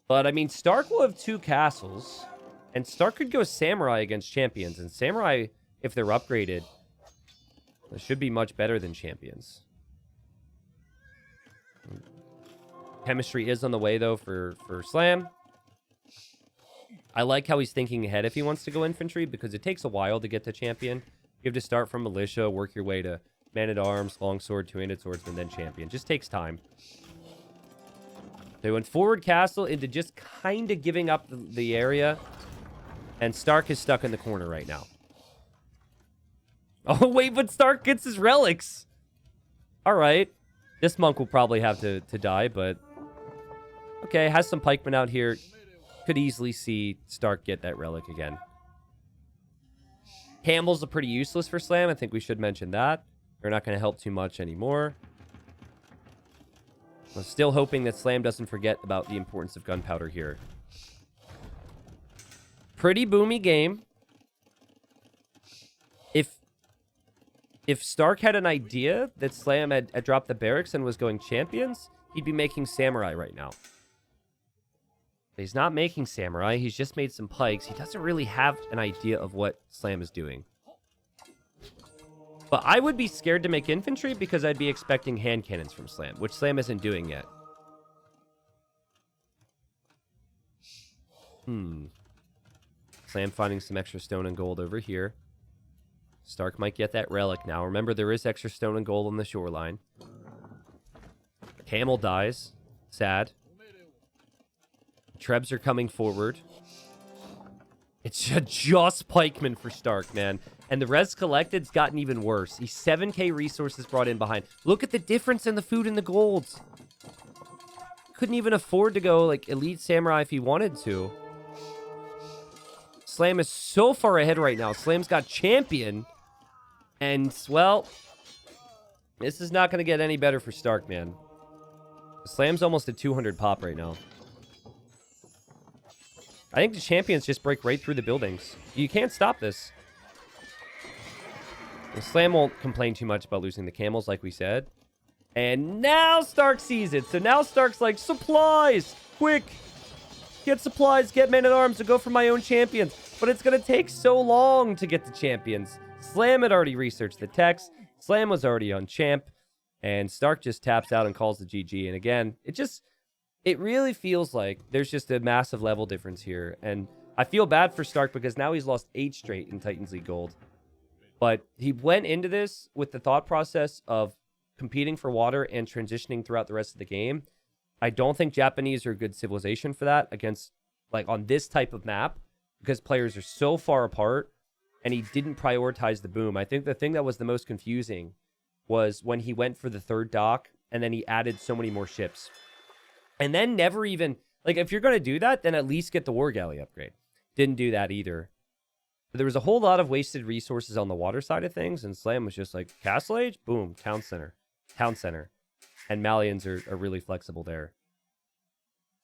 But, I mean, Stark will have 2 castles. And Stark could go samurai against champions. And samurai, if they're upgraded, should be much better than champions. Chemistry is on the way, though, for Slam. I like how he's thinking ahead if he wants to go infantry, because it takes a while to get to champion. You have to start from militia, work your way to man-at-arms, longsword, two-handed swordsman, then champion. Just takes time. They went forward castle into just kind of giving up the area. And Stark is stuck in the corner right now. Oh, wait, but Stark gets his relics. All right. This monk will probably have to die, but... Okay, has some pikemen out here. Could easily see Stark get that relic again. Camels are pretty useless for Slam. I think we should mention that. They're not going to help too much anymore. I'm still hoping that Slam doesn't forget about the importance of gunpowder here. Pretty boomy game. If Stark had an idea that Slam had dropped the barracks and was going champions, he'd be making samurai right now. But he's not making samurai. He's just made some pikes. He doesn't really have an idea of what Slam is doing. But I would be scared to make infantry because I'd be expecting hand cannons from Slam, which Slam isn't doing yet. Slam finding some extra stone and gold over here. Stark might get that relic now. Remember, there is extra stone and gold on the shoreline. Camel dies. Sad. Trebs are coming forward. It's just pikemen for Stark, man. And the res collected's gotten even worse. He's 7k resources brought in behind. Look at the difference in the food and the golds. Couldn't even afford to go, like, elite samurai if he wanted to. Slam is so far ahead right now. Slam's got champion. And, well, this is not going to get any better for Stark, man. Slam's almost at 200 pop right now. I think the champions just break right through the buildings. You can't stop this. And Slam won't complain too much about losing the camels, like we said. And now Stark sees it. So now Stark's like, supplies! Quick! Get supplies, get men-at-arms to go for my own champions. But it's going to take so long to get the champions. Slam had already researched the text. Slam was already on champ. And Stark just taps out and calls the GG. And again, it really feels like there's just a massive level difference here. And I feel bad for Stark because now he's lost 8 straight in Titans League Gold. But he went into this with the thought process of competing for water and transitioning throughout the rest of the game. I don't think Japanese are a good civilization for that against, like, on this type of map, because players are so far apart and he didn't prioritize the boom. I think the thing that was the most confusing was when he went for the 3rd dock and then he added so many more ships. And then never even, like, if you're going to do that, then at least get the War Galley upgrade. Didn't do that either. There was a whole lot of wasted resources on the water side of things, and Slam was just like, Castle Age? Boom, town center. Town center. And Malians are really flexible there.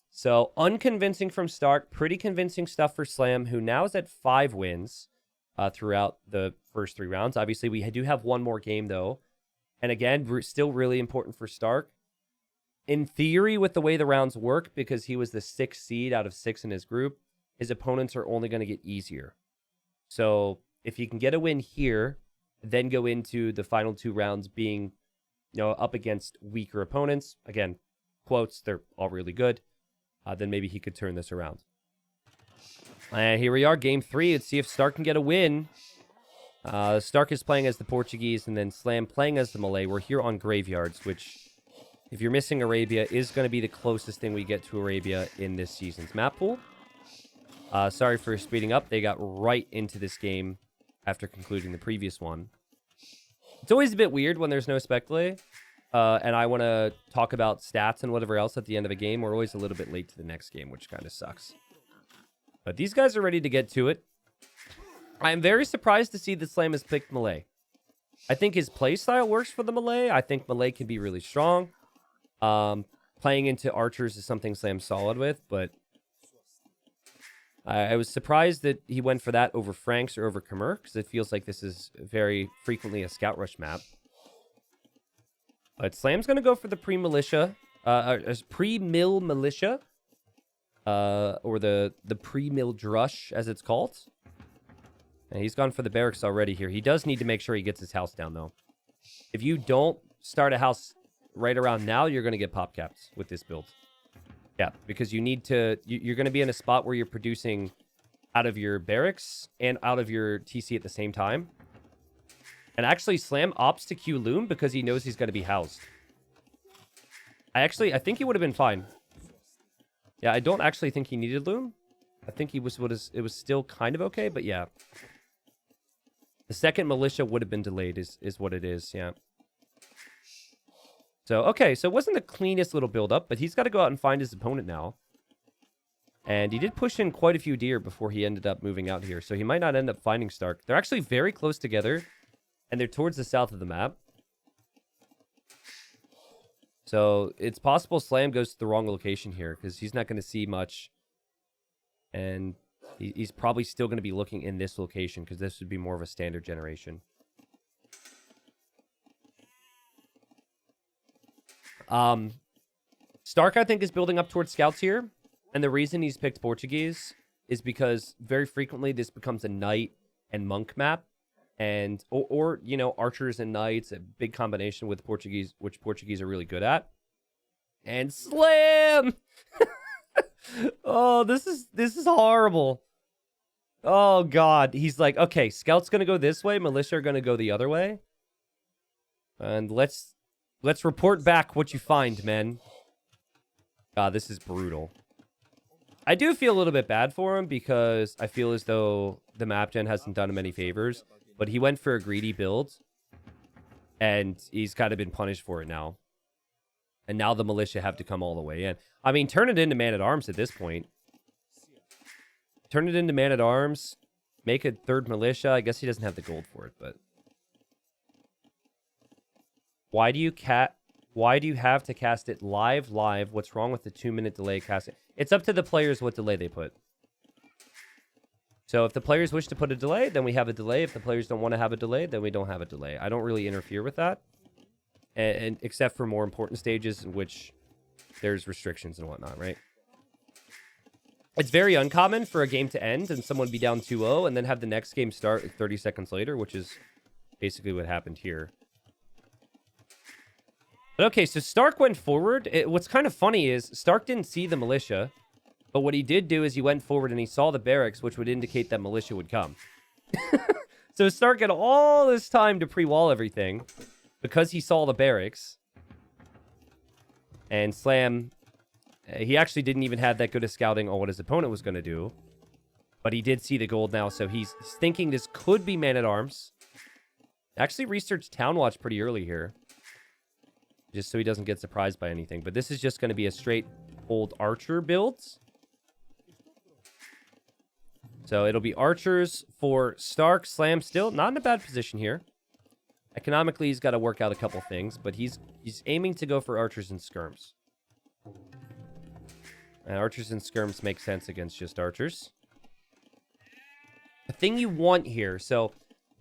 So, unconvincing from Stark. Pretty convincing stuff for Slam, who now is at 5 wins throughout the first 3 rounds. Obviously, we do have one more game, though. And again, still really important for Stark. In theory, with the way the rounds work, because he was the 6th seed out of 6 in his group, his opponents are only going to get easier. So if you can get a win here, then go into the final 2 rounds being, up against weaker opponents. Again, quotes, they're all really good. Then maybe he could turn this around. And here we are, game 3. Let's see if Stark can get a win. Stark is playing as the Portuguese, and then Slam playing as the Malay. We're here on Graveyards, which, if you're missing Arabia, is going to be the closest thing we get to Arabia in this season's map pool. Sorry for speeding up. They got right into this game after concluding the previous one. It's always a bit weird when there's no spec delay, and I want to talk about stats and whatever else at the end of a game. We're always a little bit late to the next game, which kind of sucks. But these guys are ready to get to it. I'm very surprised to see that Slam has picked Malay. I think his playstyle works for the Malay. I think Malay can be really strong. Playing into archers is something Slam's solid with, but I was surprised that he went for that over Franks or over Khmer, because it feels like this is very frequently a scout rush map. But Slam's going to go for the pre-militia, pre-mill militia, or the pre-mill drush, as it's called. And he's gone for the barracks already here. He does need to make sure he gets his house down, though. If you don't start a house right around now, you're going to get pop capped with this build. Yeah, because you need to... You're going to be in a spot where you're producing out of your barracks and out of your TC at the same time. And actually, Slam opts to queue Loom because he knows he's going to be housed. I think he would have been fine. Yeah, I don't actually think he needed Loom. I think it was still kind of okay, but yeah. The second militia would have been delayed is what it is, yeah. So, okay, so it wasn't the cleanest little build-up, but he's got to go out and find his opponent now. And he did push in quite a few deer before he ended up moving out here, so he might not end up finding Stark. They're actually very close together, and they're towards the south of the map. So, it's possible Slam goes to the wrong location here, because he's not going to see much. And he's probably still going to be looking in this location, because this would be more of a standard generation. Stark, I think, is building up towards scouts here. And the reason he's picked Portuguese is because very frequently this becomes a knight and monk map. And, or archers and knights, a big combination with Portuguese, which Portuguese are really good at. And Slam! Oh, this is horrible. Oh, God. He's like, okay, scouts going to go this way, militia are going to go the other way. And let's report back what you find, men. God, this is brutal. I do feel a little bit bad for him because I feel as though the map gen hasn't done him any favors. But he went for a greedy build. And he's kind of been punished for it now. And now the militia have to come all the way in. I mean, turn it into man-at-arms at this point. Turn it into man-at-arms. Make a third militia. I guess he doesn't have the gold for it, but... Why do you have to cast it live? What's wrong with the 2-minute delay casting? It's up to the players what delay they put. So if the players wish to put a delay, then we have a delay. If the players don't want to have a delay, then we don't have a delay. I don't really interfere with that. And except for more important stages in which there's restrictions and whatnot, right? It's very uncommon for a game to end and someone be down 2-0 and then have the next game start 30 seconds later, which is basically what happened here. But okay, so Stark went forward. What's kind of funny is Stark didn't see the militia, but what he did do is he went forward and he saw the barracks, which would indicate that militia would come. So Stark had all this time to pre-wall everything because he saw the barracks. And Slam, he actually didn't even have that good of scouting on what his opponent was going to do. But he did see the gold now, so he's thinking this could be man-at-arms. Actually researched Town Watch pretty early here. Just so he doesn't get surprised by anything. But this is just going to be a straight old archer build. So it'll be archers for Stark. Slam still not in a bad position here. Economically, he's got to work out a couple things, but he's aiming to go for archers and skirms. And archers and skirms make sense against just archers. The thing you want here, so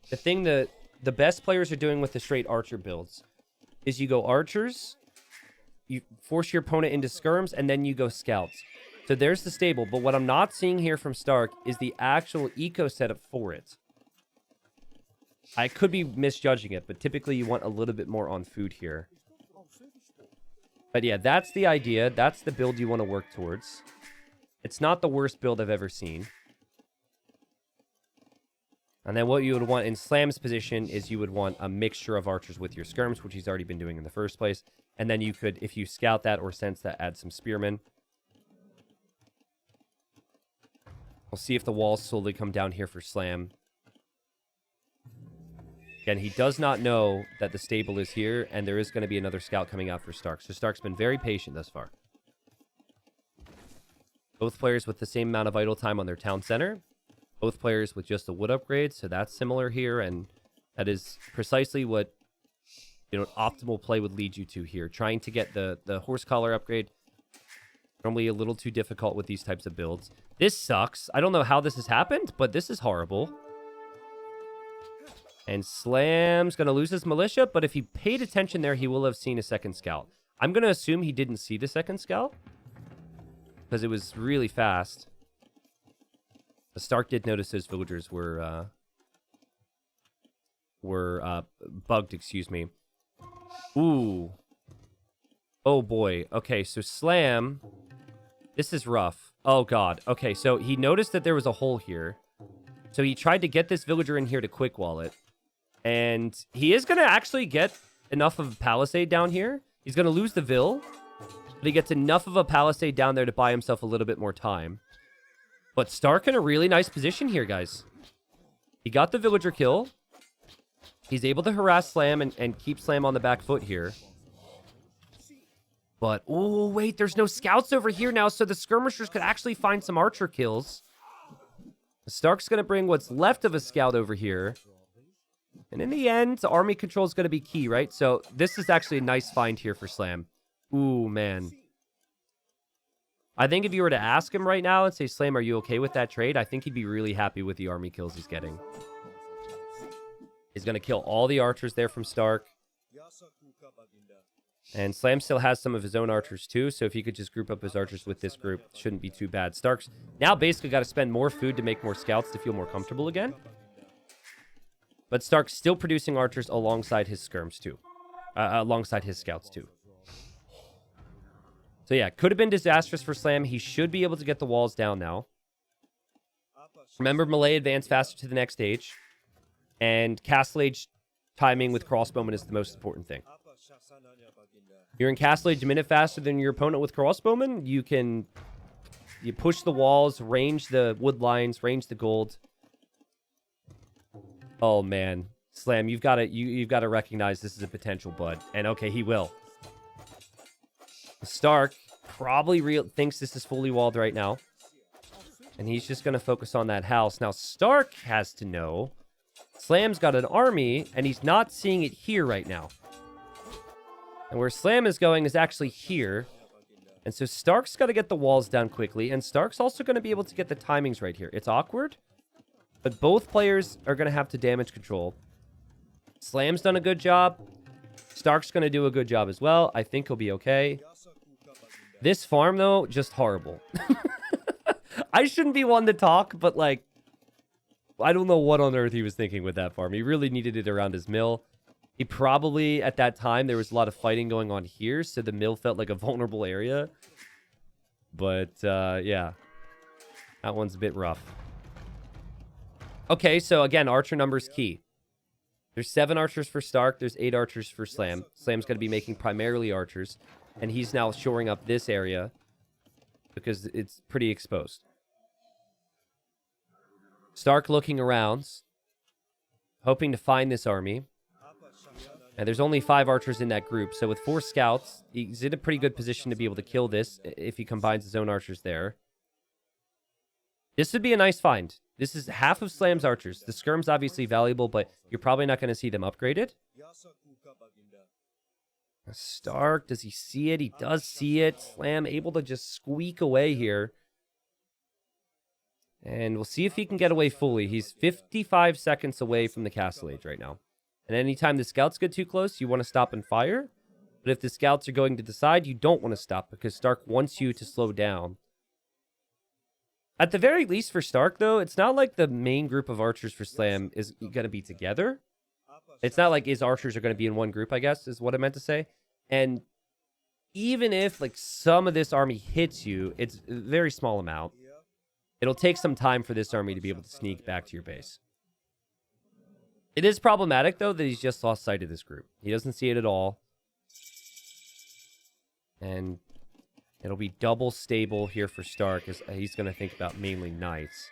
the thing that the best players are doing with the straight archer builds is you go archers, you force your opponent into skirms, and then you go scouts. So there's the stable, but what I'm not seeing here from Stark is the actual eco setup for it. I could be misjudging it, but typically you want a little bit more on food here. But yeah, that's the idea. That's the build you want to work towards. It's not the worst build I've ever seen. And then what you would want in Slam's position is you would want a mixture of archers with your skirms, which he's already been doing in the first place. And then you could, if you scout that or sense that, add some spearmen. We'll see if the walls slowly come down here for Slam. Again, he does not know that the stable is here, and there is going to be another scout coming out for Stark. So Stark's been very patient thus far. Both players with the same amount of idle time on their town center. Both players with just a wood upgrade, so that's similar here, and that is precisely what optimal play would lead you to here. Trying to get the horse collar upgrade. Normally a little too difficult with these types of builds. This sucks. I don't know how this has happened, but this is horrible. And Slam's going to lose his militia, but if he paid attention there, he will have seen a second scout. I'm going to assume he didn't see the second scout, because it was really fast. The Stark did notice his villagers were bugged, excuse me. Ooh. Oh boy. Okay, so Slam, this is rough. Oh god. Okay, so he noticed that there was a hole here. So he tried to get this villager in here to quick wall it. And he is going to actually get enough of a palisade down here. He's going to lose the vill, but he gets enough of a palisade down there to buy himself a little bit more time. But Stark in a really nice position here, guys. He got the villager kill. He's able to harass Slam and keep Slam on the back foot here. But, oh, wait, there's no scouts over here now, so the skirmishers could actually find some archer kills. Stark's going to bring what's left of a scout over here. And in the end, army control is going to be key, right? So this is actually a nice find here for Slam. Ooh, man. I think if you were to ask him right now and say, Slam, are you okay with that trade? I think he'd be really happy with the army kills he's getting. He's going to kill all the archers there from Stark. And Slam still has some of his own archers too, so if he could just group up his archers with this group, it shouldn't be too bad. Stark's now basically got to spend more food to make more scouts to feel more comfortable again. But Stark's still producing archers alongside his skirms too. Alongside his scouts too. So yeah, could have been disastrous for Slam. He should be able to get the walls down now. Remember, melee advance faster to the next stage. And Castle Age timing with crossbowmen is the most important thing. You're in Castle Age a minute faster than your opponent with crossbowmen. You push the walls, range the wood lines, range the gold. Oh man, Slam, you've got to recognize this is a potential bud, and okay, he will. Stark probably thinks this is fully walled right now, and he's just going to focus on that house. Now Stark has to know Slam's got an army, and he's not seeing it here right now. And where Slam is going is actually here. And so Stark's got to get the walls down quickly. And Stark's also going to be able to get the timings right here. It's awkward, but both players are going to have to damage control. Slam's done a good job. Stark's going to do a good job as well. I think he'll be okay. This farm, though, just horrible. I shouldn't be one to talk, but, like, I don't know what on earth he was thinking with that farm. He really needed it around his mill. He probably, at that time, there was a lot of fighting going on here, so the mill felt like a vulnerable area. But, yeah. That one's a bit rough. Okay, so again, archer numbers key. There's 7 archers for Stark. There's 8 archers for Slam. Slam's going to be making primarily archers. And he's now shoring up this area because it's pretty exposed. Stark looking around, hoping to find this army. And there's only 5 archers in that group. So with 4 scouts, he's in a pretty good position to be able to kill this if he combines his own archers there. This would be a nice find. This is half of Slam's archers. The skirm's obviously valuable, but you're probably not going to see them upgraded. Stark, does he see it? He does see it. Slam able to just squeak away here. And we'll see if he can get away fully. He's 55 seconds away from the castle age right now. And anytime the scouts get too close, you want to stop and fire. But if the scouts are going to decide, you don't want to stop because Stark wants you to slow down. At the very least for Stark, though, it's not like the main group of archers for Slam is going to be together. It's not like his archers are going to be in one group, I guess, is what I meant to say. And even if like some of this army hits you, it's a very small amount. It'll take some time for this army to be able to sneak back to your base. It is problematic, though, that he's just lost sight of this group. He doesn't see it at all. And it'll be double stable here for Stark, as he's going to think about mainly knights.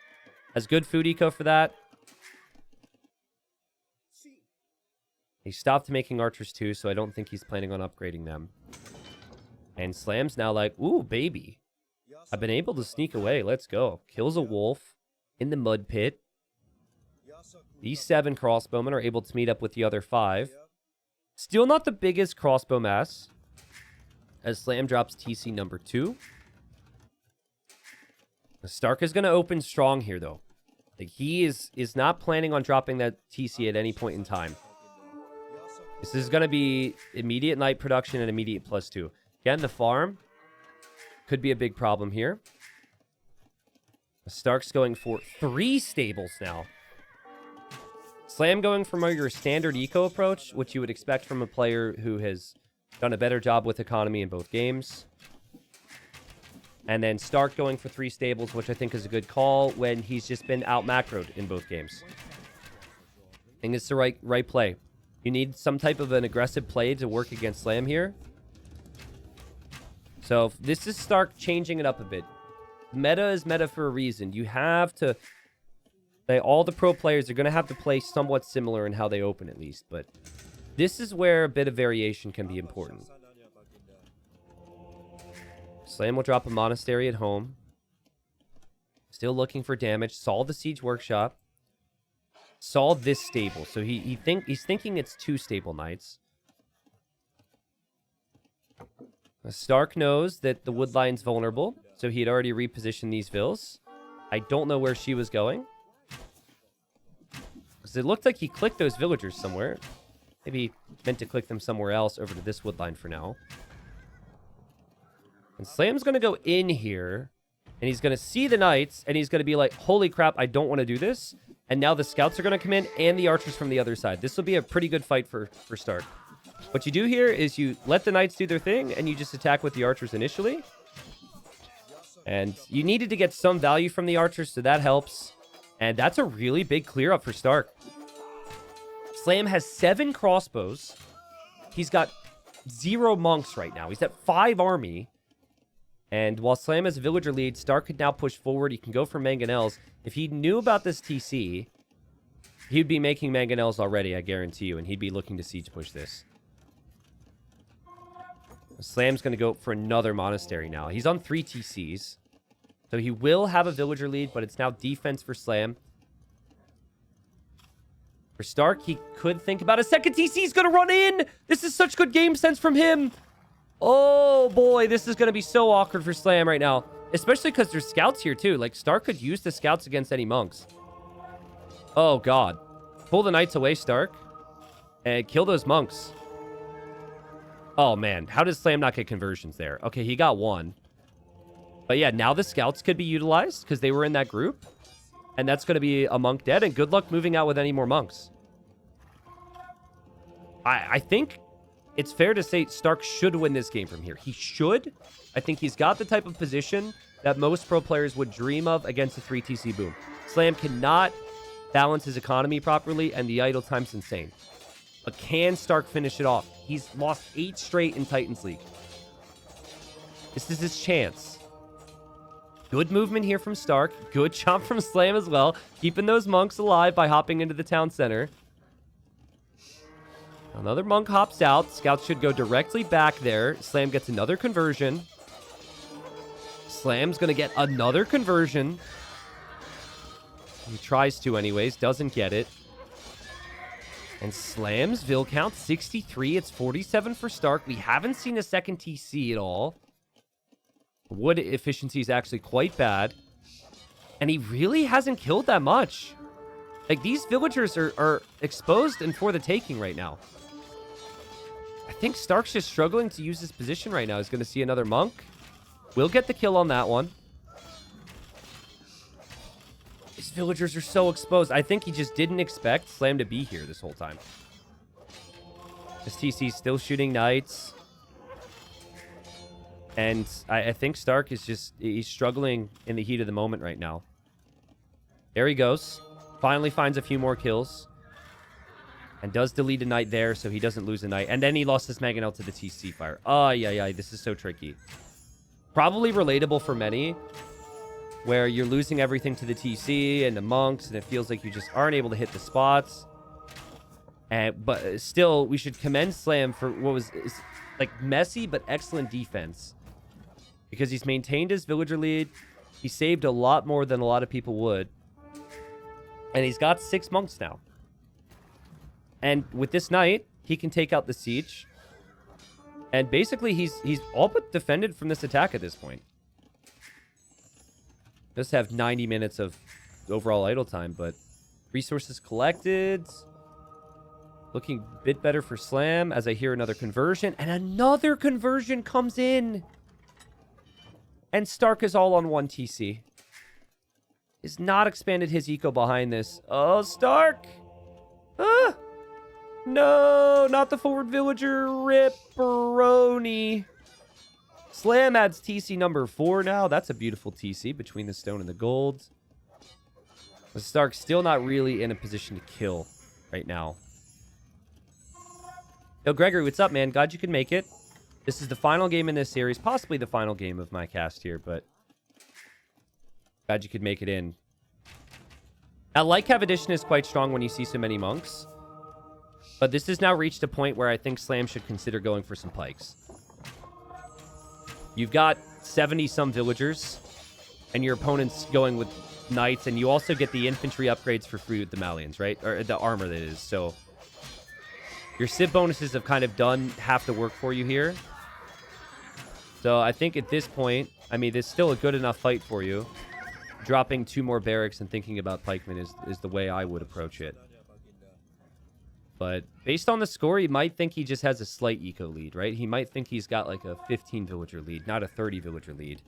Has good food eco for that. He stopped making archers too, so I don't think he's planning on upgrading them. And Slam's now like, ooh, baby. I've been able to sneak away. Let's go. Kills a wolf in the mud pit. These 7 crossbowmen are able to meet up with the other 5. Still not the biggest crossbow mass, as Slam drops TC number 2. Stark is going to open strong here, though. Like, he is not planning on dropping that TC at any point in time. This is going to be immediate night production and immediate +2. Again, the farm could be a big problem here. Stark's going for 3 stables now. Slam going from your standard eco approach, which you would expect from a player who has done a better job with economy in both games. And then Stark going for 3 stables, which I think is a good call when he's just been out macroed in both games. I think it's the right play. You need some type of an aggressive play to work against Slam here. So this is Stark changing it up a bit. Meta is meta for a reason. You have to... all the pro players are going to have to play somewhat similar in how they open, at least. But this is where a bit of variation can be important. Slam will drop a monastery at home. Still looking for damage. Saw the siege workshop. Saw this stable. So he's thinking it's 2 stable knights. Stark knows that the wood line's vulnerable, so he had already repositioned these vills. I don't know where she was going. Because it looked like he clicked those villagers somewhere. Maybe he meant to click them somewhere else over to this wood line for now. And Slam's going to go in here, and he's going to see the knights, and he's going to be like, holy crap, I don't want to do this. And now the scouts are going to come in, and the archers from the other side. This will be a pretty good fight for Stark. What you do here is you let the knights do their thing, and you just attack with the archers initially. And you needed to get some value from the archers, so that helps. And that's a really big clear up for Stark. Slam has 7 crossbows. He's got 0 monks right now. He's at 5 army. And while Slam has a villager lead, Stark could now push forward. He can go for mangonels. If he knew about this TC, he'd be making mangonels already, I guarantee you. And he'd be looking to siege push this. Slam's going to go for another monastery now. He's on 3 TCs. So he will have a villager lead, but it's now defense for Slam. For Stark, he could think about a second TC. He's going to run in. This is such good game sense from him. Oh, boy. This is going to be so awkward for Slam right now. Especially because there's scouts here, too. Like, Stark could use the scouts against any monks. Oh, God. Pull the knights away, Stark. And kill those monks. Oh, man. How does Slam not get conversions there? Okay, he got 1. But yeah, now the scouts could be utilized because they were in that group. And that's going to be a monk dead. And good luck moving out with any more monks. I think it's fair to say Stark should win this game from here. He should. I think he's got the type of position that most pro players would dream of against a 3 TC boom. Slam cannot balance his economy properly, and the idle time's insane. But can Stark finish it off? He's lost 8 straight in Titans League. This is his chance. Good movement here from Stark. Good job from Slam as well. Keeping those monks alive by hopping into the town center. Another monk hops out. Scouts should go directly back there. Slam gets another conversion. Slam's going to get another conversion. He tries to anyways. Doesn't get it. And slams. Vil count 63. It's 47 for Stark. We haven't seen a second TC at all. Wood efficiency is actually quite bad. And he really hasn't killed that much. Like, these villagers are exposed and for the taking right now. I think Stark's just struggling to use his position right now. He's going to see another monk. We'll get the kill on that one. These villagers are so exposed. I think he just didn't expect Slam to be here this whole time. This TC's still shooting knights. And I think Stark is just... He's struggling in the heat of the moment right now. There he goes. Finally finds a few more kills. And does delete a knight there, so he doesn't lose a knight. And then he lost his Mangonel to the TC fire. Oh, yeah. This is so tricky. Probably relatable for many, where you're losing everything to the TC and the monks, and it feels like you just aren't able to hit the spots. But still, we should commend Slam for what was like messy but excellent defense. Because he's maintained his villager lead. He saved a lot more than a lot of people would. And he's got 6 monks now. And with this knight, he can take out the siege. And basically, he's all but defended from this attack at this point. Does have 90 minutes of overall idle time, but resources collected. Looking a bit better for Slam as I hear another conversion. And another conversion comes in. And Stark is all on 1 TC. Has not expanded his eco behind this. Oh, Stark! Ah! No, not the forward villager. Ripperoni. Slam adds TC number 4 now. That's a beautiful TC between the stone and the gold. But Stark's still not really in a position to kill right now. Yo, Gregory, what's up, man? Glad you could make it. This is the final game in this series. Possibly the final game of my cast here, but glad you could make it in. I like how addition is quite strong when you see so many monks. But this has now reached a point where I think Slam should consider going for some pikes. You've got 70-some villagers, and your opponent's going with knights, and you also get the infantry upgrades for free with the Malians, right? Or the armor, that is. So your civ bonuses have kind of done half the work for you here. So I think at this point, I mean, there's still a good enough fight for you. Dropping 2 more barracks and thinking about pikemen is the way I would approach it. But based on the score, you might think he just has a slight eco lead, right? He might think he's got like a 15 villager lead, not a 30 villager lead.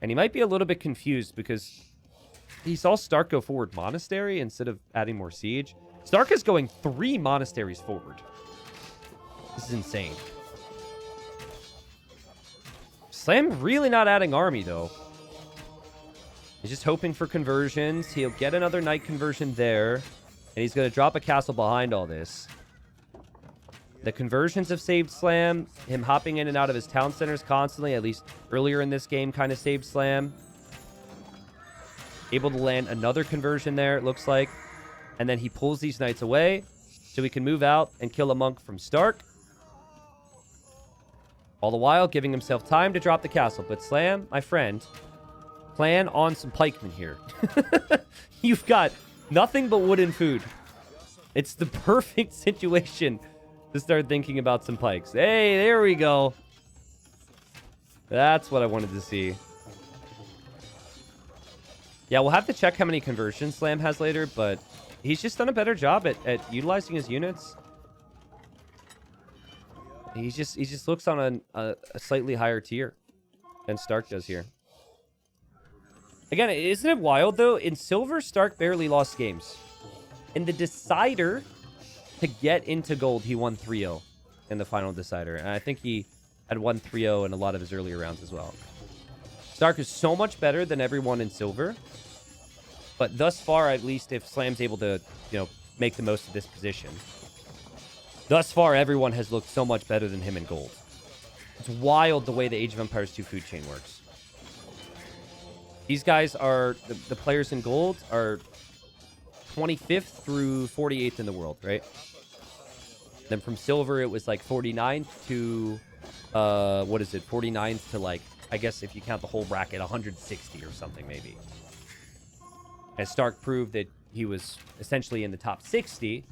And he might be a little bit confused because he saw Stark go forward monastery instead of adding more siege. Stark is going 3 monasteries forward. This is insane. Slam really not adding army, though. He's just hoping for conversions. He'll get another knight conversion there. And he's going to drop a castle behind all this. The conversions have saved Slam. Him hopping in and out of his town centers constantly, at least earlier in this game, kind of saved Slam. Able to land another conversion there, it looks like. And then he pulls these knights away so he can move out and kill a monk from Stark. All the while giving himself time to drop the castle. But Slam, my friend, plan on some pikemen here. You've got nothing but wood and food. It's the perfect situation to start thinking about some pikes. Hey, there we go. That's what I wanted to see. Yeah, we'll have to check how many conversions Slam has later, but he's just done a better job at utilizing his units. He just looks on a slightly higher tier than Stark does here. Again, isn't it wild, though? In Silver, Stark barely lost games. In the Decider, to get into Gold, he won 3-0 in the final Decider. And I think he had won 3-0 in a lot of his earlier rounds as well. Stark is so much better than everyone in Silver. But thus far, at least, if Slam's able to, make the most of this position. Thus far, everyone has looked so much better than him in Gold. It's wild the way the Age of Empires 2 food chain works. These guys are, the players in Gold are 25th through 48th in the world, right? Then from Silver, it was like 49th to, 49th to like, I guess if you count the whole bracket, 160 or something maybe. as Stark proved that he was essentially in the top 60.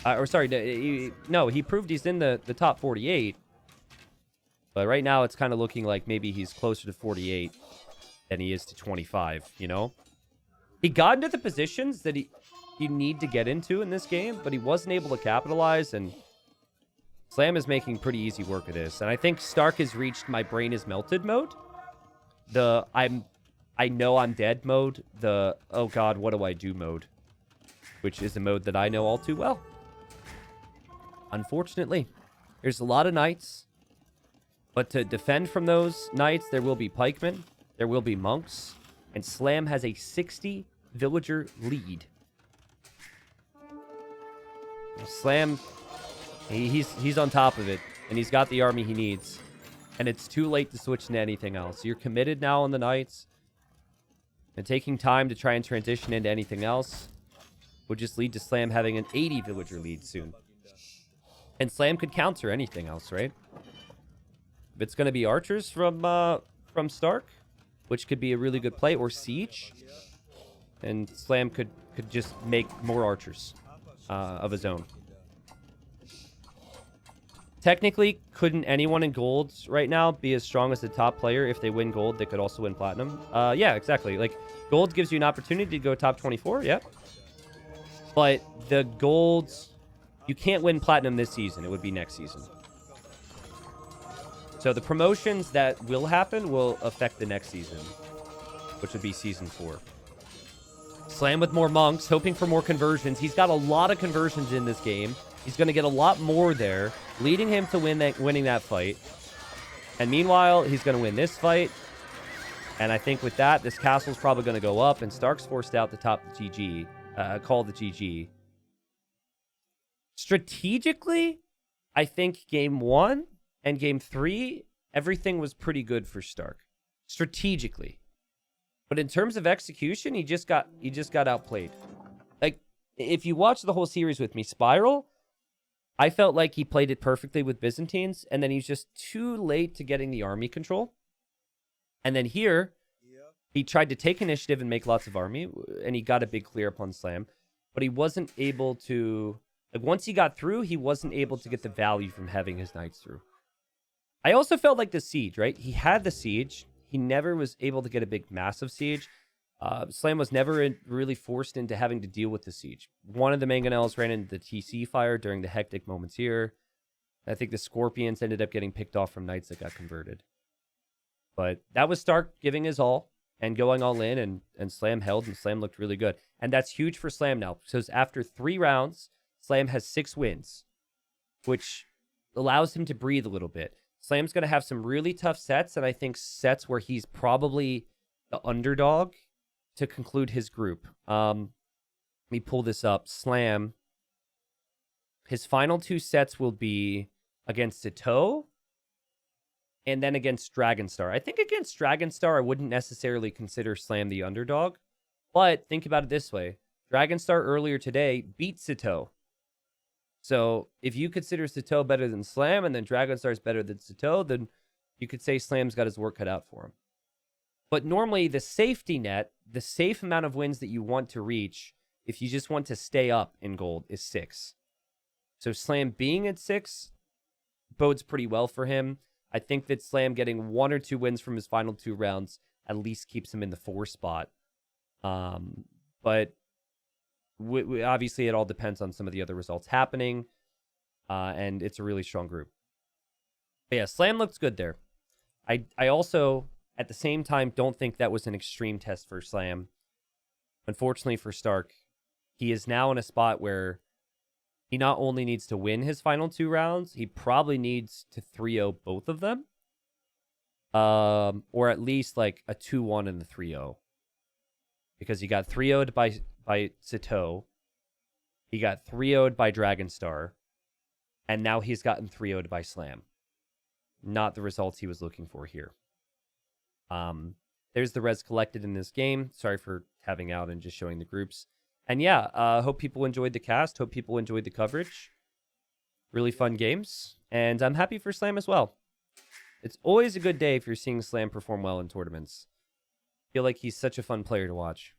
He proved he's in the top 48. But right now, it's kind of looking like maybe he's closer to 48 than he is to 25, you know? He got into the positions that you need to get into in this game, but he wasn't able to capitalize, and Slam is making pretty easy work of this. And I think Stark has reached my brain is melted mode. I know I'm dead mode. The, oh god, what do I do mode? Which is a mode that I know all too well. Unfortunately, there's a lot of knights. But to defend from those knights, there will be pikemen, there will be monks, and Slam has a 60 villager lead. Slam, he's on top of it, and he's got the army he needs. And it's too late to switch into anything else. You're committed now on the knights, and taking time to try and transition into anything else would just lead to Slam having an 80 villager lead soon. And Slam could counter anything else, right? If it's going to be archers from Stark, which could be a really good play, or siege, and Slam could just make more archers of his own. Technically, couldn't anyone in gold right now be as strong as the top player? If they win gold, they could also win platinum. Yeah, exactly. Like, gold gives you an opportunity to go top 24, yeah. But the gold, you can't win platinum this season. It would be next season. So the promotions that will happen will affect the next season, which would be season 4. Slam with more monks, hoping for more conversions. He's got a lot of conversions in this game. He's going to get a lot more there, leading him to winning that fight. And meanwhile, he's going to win this fight. And I think with that, this castle's probably going to go up, and Stark's forced out to top the GG, call the GG. Strategically, I think game 1 and game 3, everything was pretty good for Stark. Strategically. But in terms of execution, he just got outplayed. Like, if you watch the whole series with me, Spiral, I felt like he played it perfectly with Byzantines, and then he's just too late to getting the army control. And then here, he tried to take initiative and make lots of army, and he got a big clear up on Slam. But he wasn't able to... Like, once he got through, he wasn't able to get the value from having his knights through. I also felt like the siege, right? He had the siege. He never was able to get a big, massive siege. Slam was never really forced into having to deal with the siege. One of the mangonels ran into the TC fire during the hectic moments here. I think the Scorpions ended up getting picked off from knights that got converted. But that was Stark giving his all and going all in, and Slam held, and Slam looked really good. And that's huge for Slam now, because after 3 rounds, Slam has 6 wins, which allows him to breathe a little bit. Slam's going to have some really tough sets, and I think sets where he's probably the underdog to conclude his group. Let me pull this up. Slam, his final 2 sets will be against Sito and then against Dragonstar. I think against Dragonstar, I wouldn't necessarily consider Slam the underdog, but think about it this way. Dragonstar earlier today beat Sito. So if you consider Sito better than Slam, and then Dragonstar is better than Sito, then you could say Slam's got his work cut out for him. But normally the safety net, the safe amount of wins that you want to reach, if you just want to stay up in gold, is 6. So Slam being at 6 bodes pretty well for him. I think that Slam getting 1 or 2 wins from his final 2 rounds at least keeps him in the 4 spot. But obviously, it all depends on some of the other results happening, and it's a really strong group. But yeah, Slam looks good there. I also, at the same time, don't think that was an extreme test for Slam. Unfortunately for Stark, he is now in a spot where he not only needs to win his final 2 rounds, he probably needs to 3-0 both of them, or at least like a 2-1 and the 3-0. Because he got 3-0'd by Sito, he got 3-0'd by Dragonstar, and now he's gotten 3-0'd by Slam. Not the results he was looking for here. There's the res collected in this game. Sorry for having out and just showing the groups. And yeah, hope people enjoyed the cast. Hope people enjoyed the coverage. Really fun games. And I'm happy for Slam as well. It's always a good day if you're seeing Slam perform well in tournaments. I feel like he's such a fun player to watch.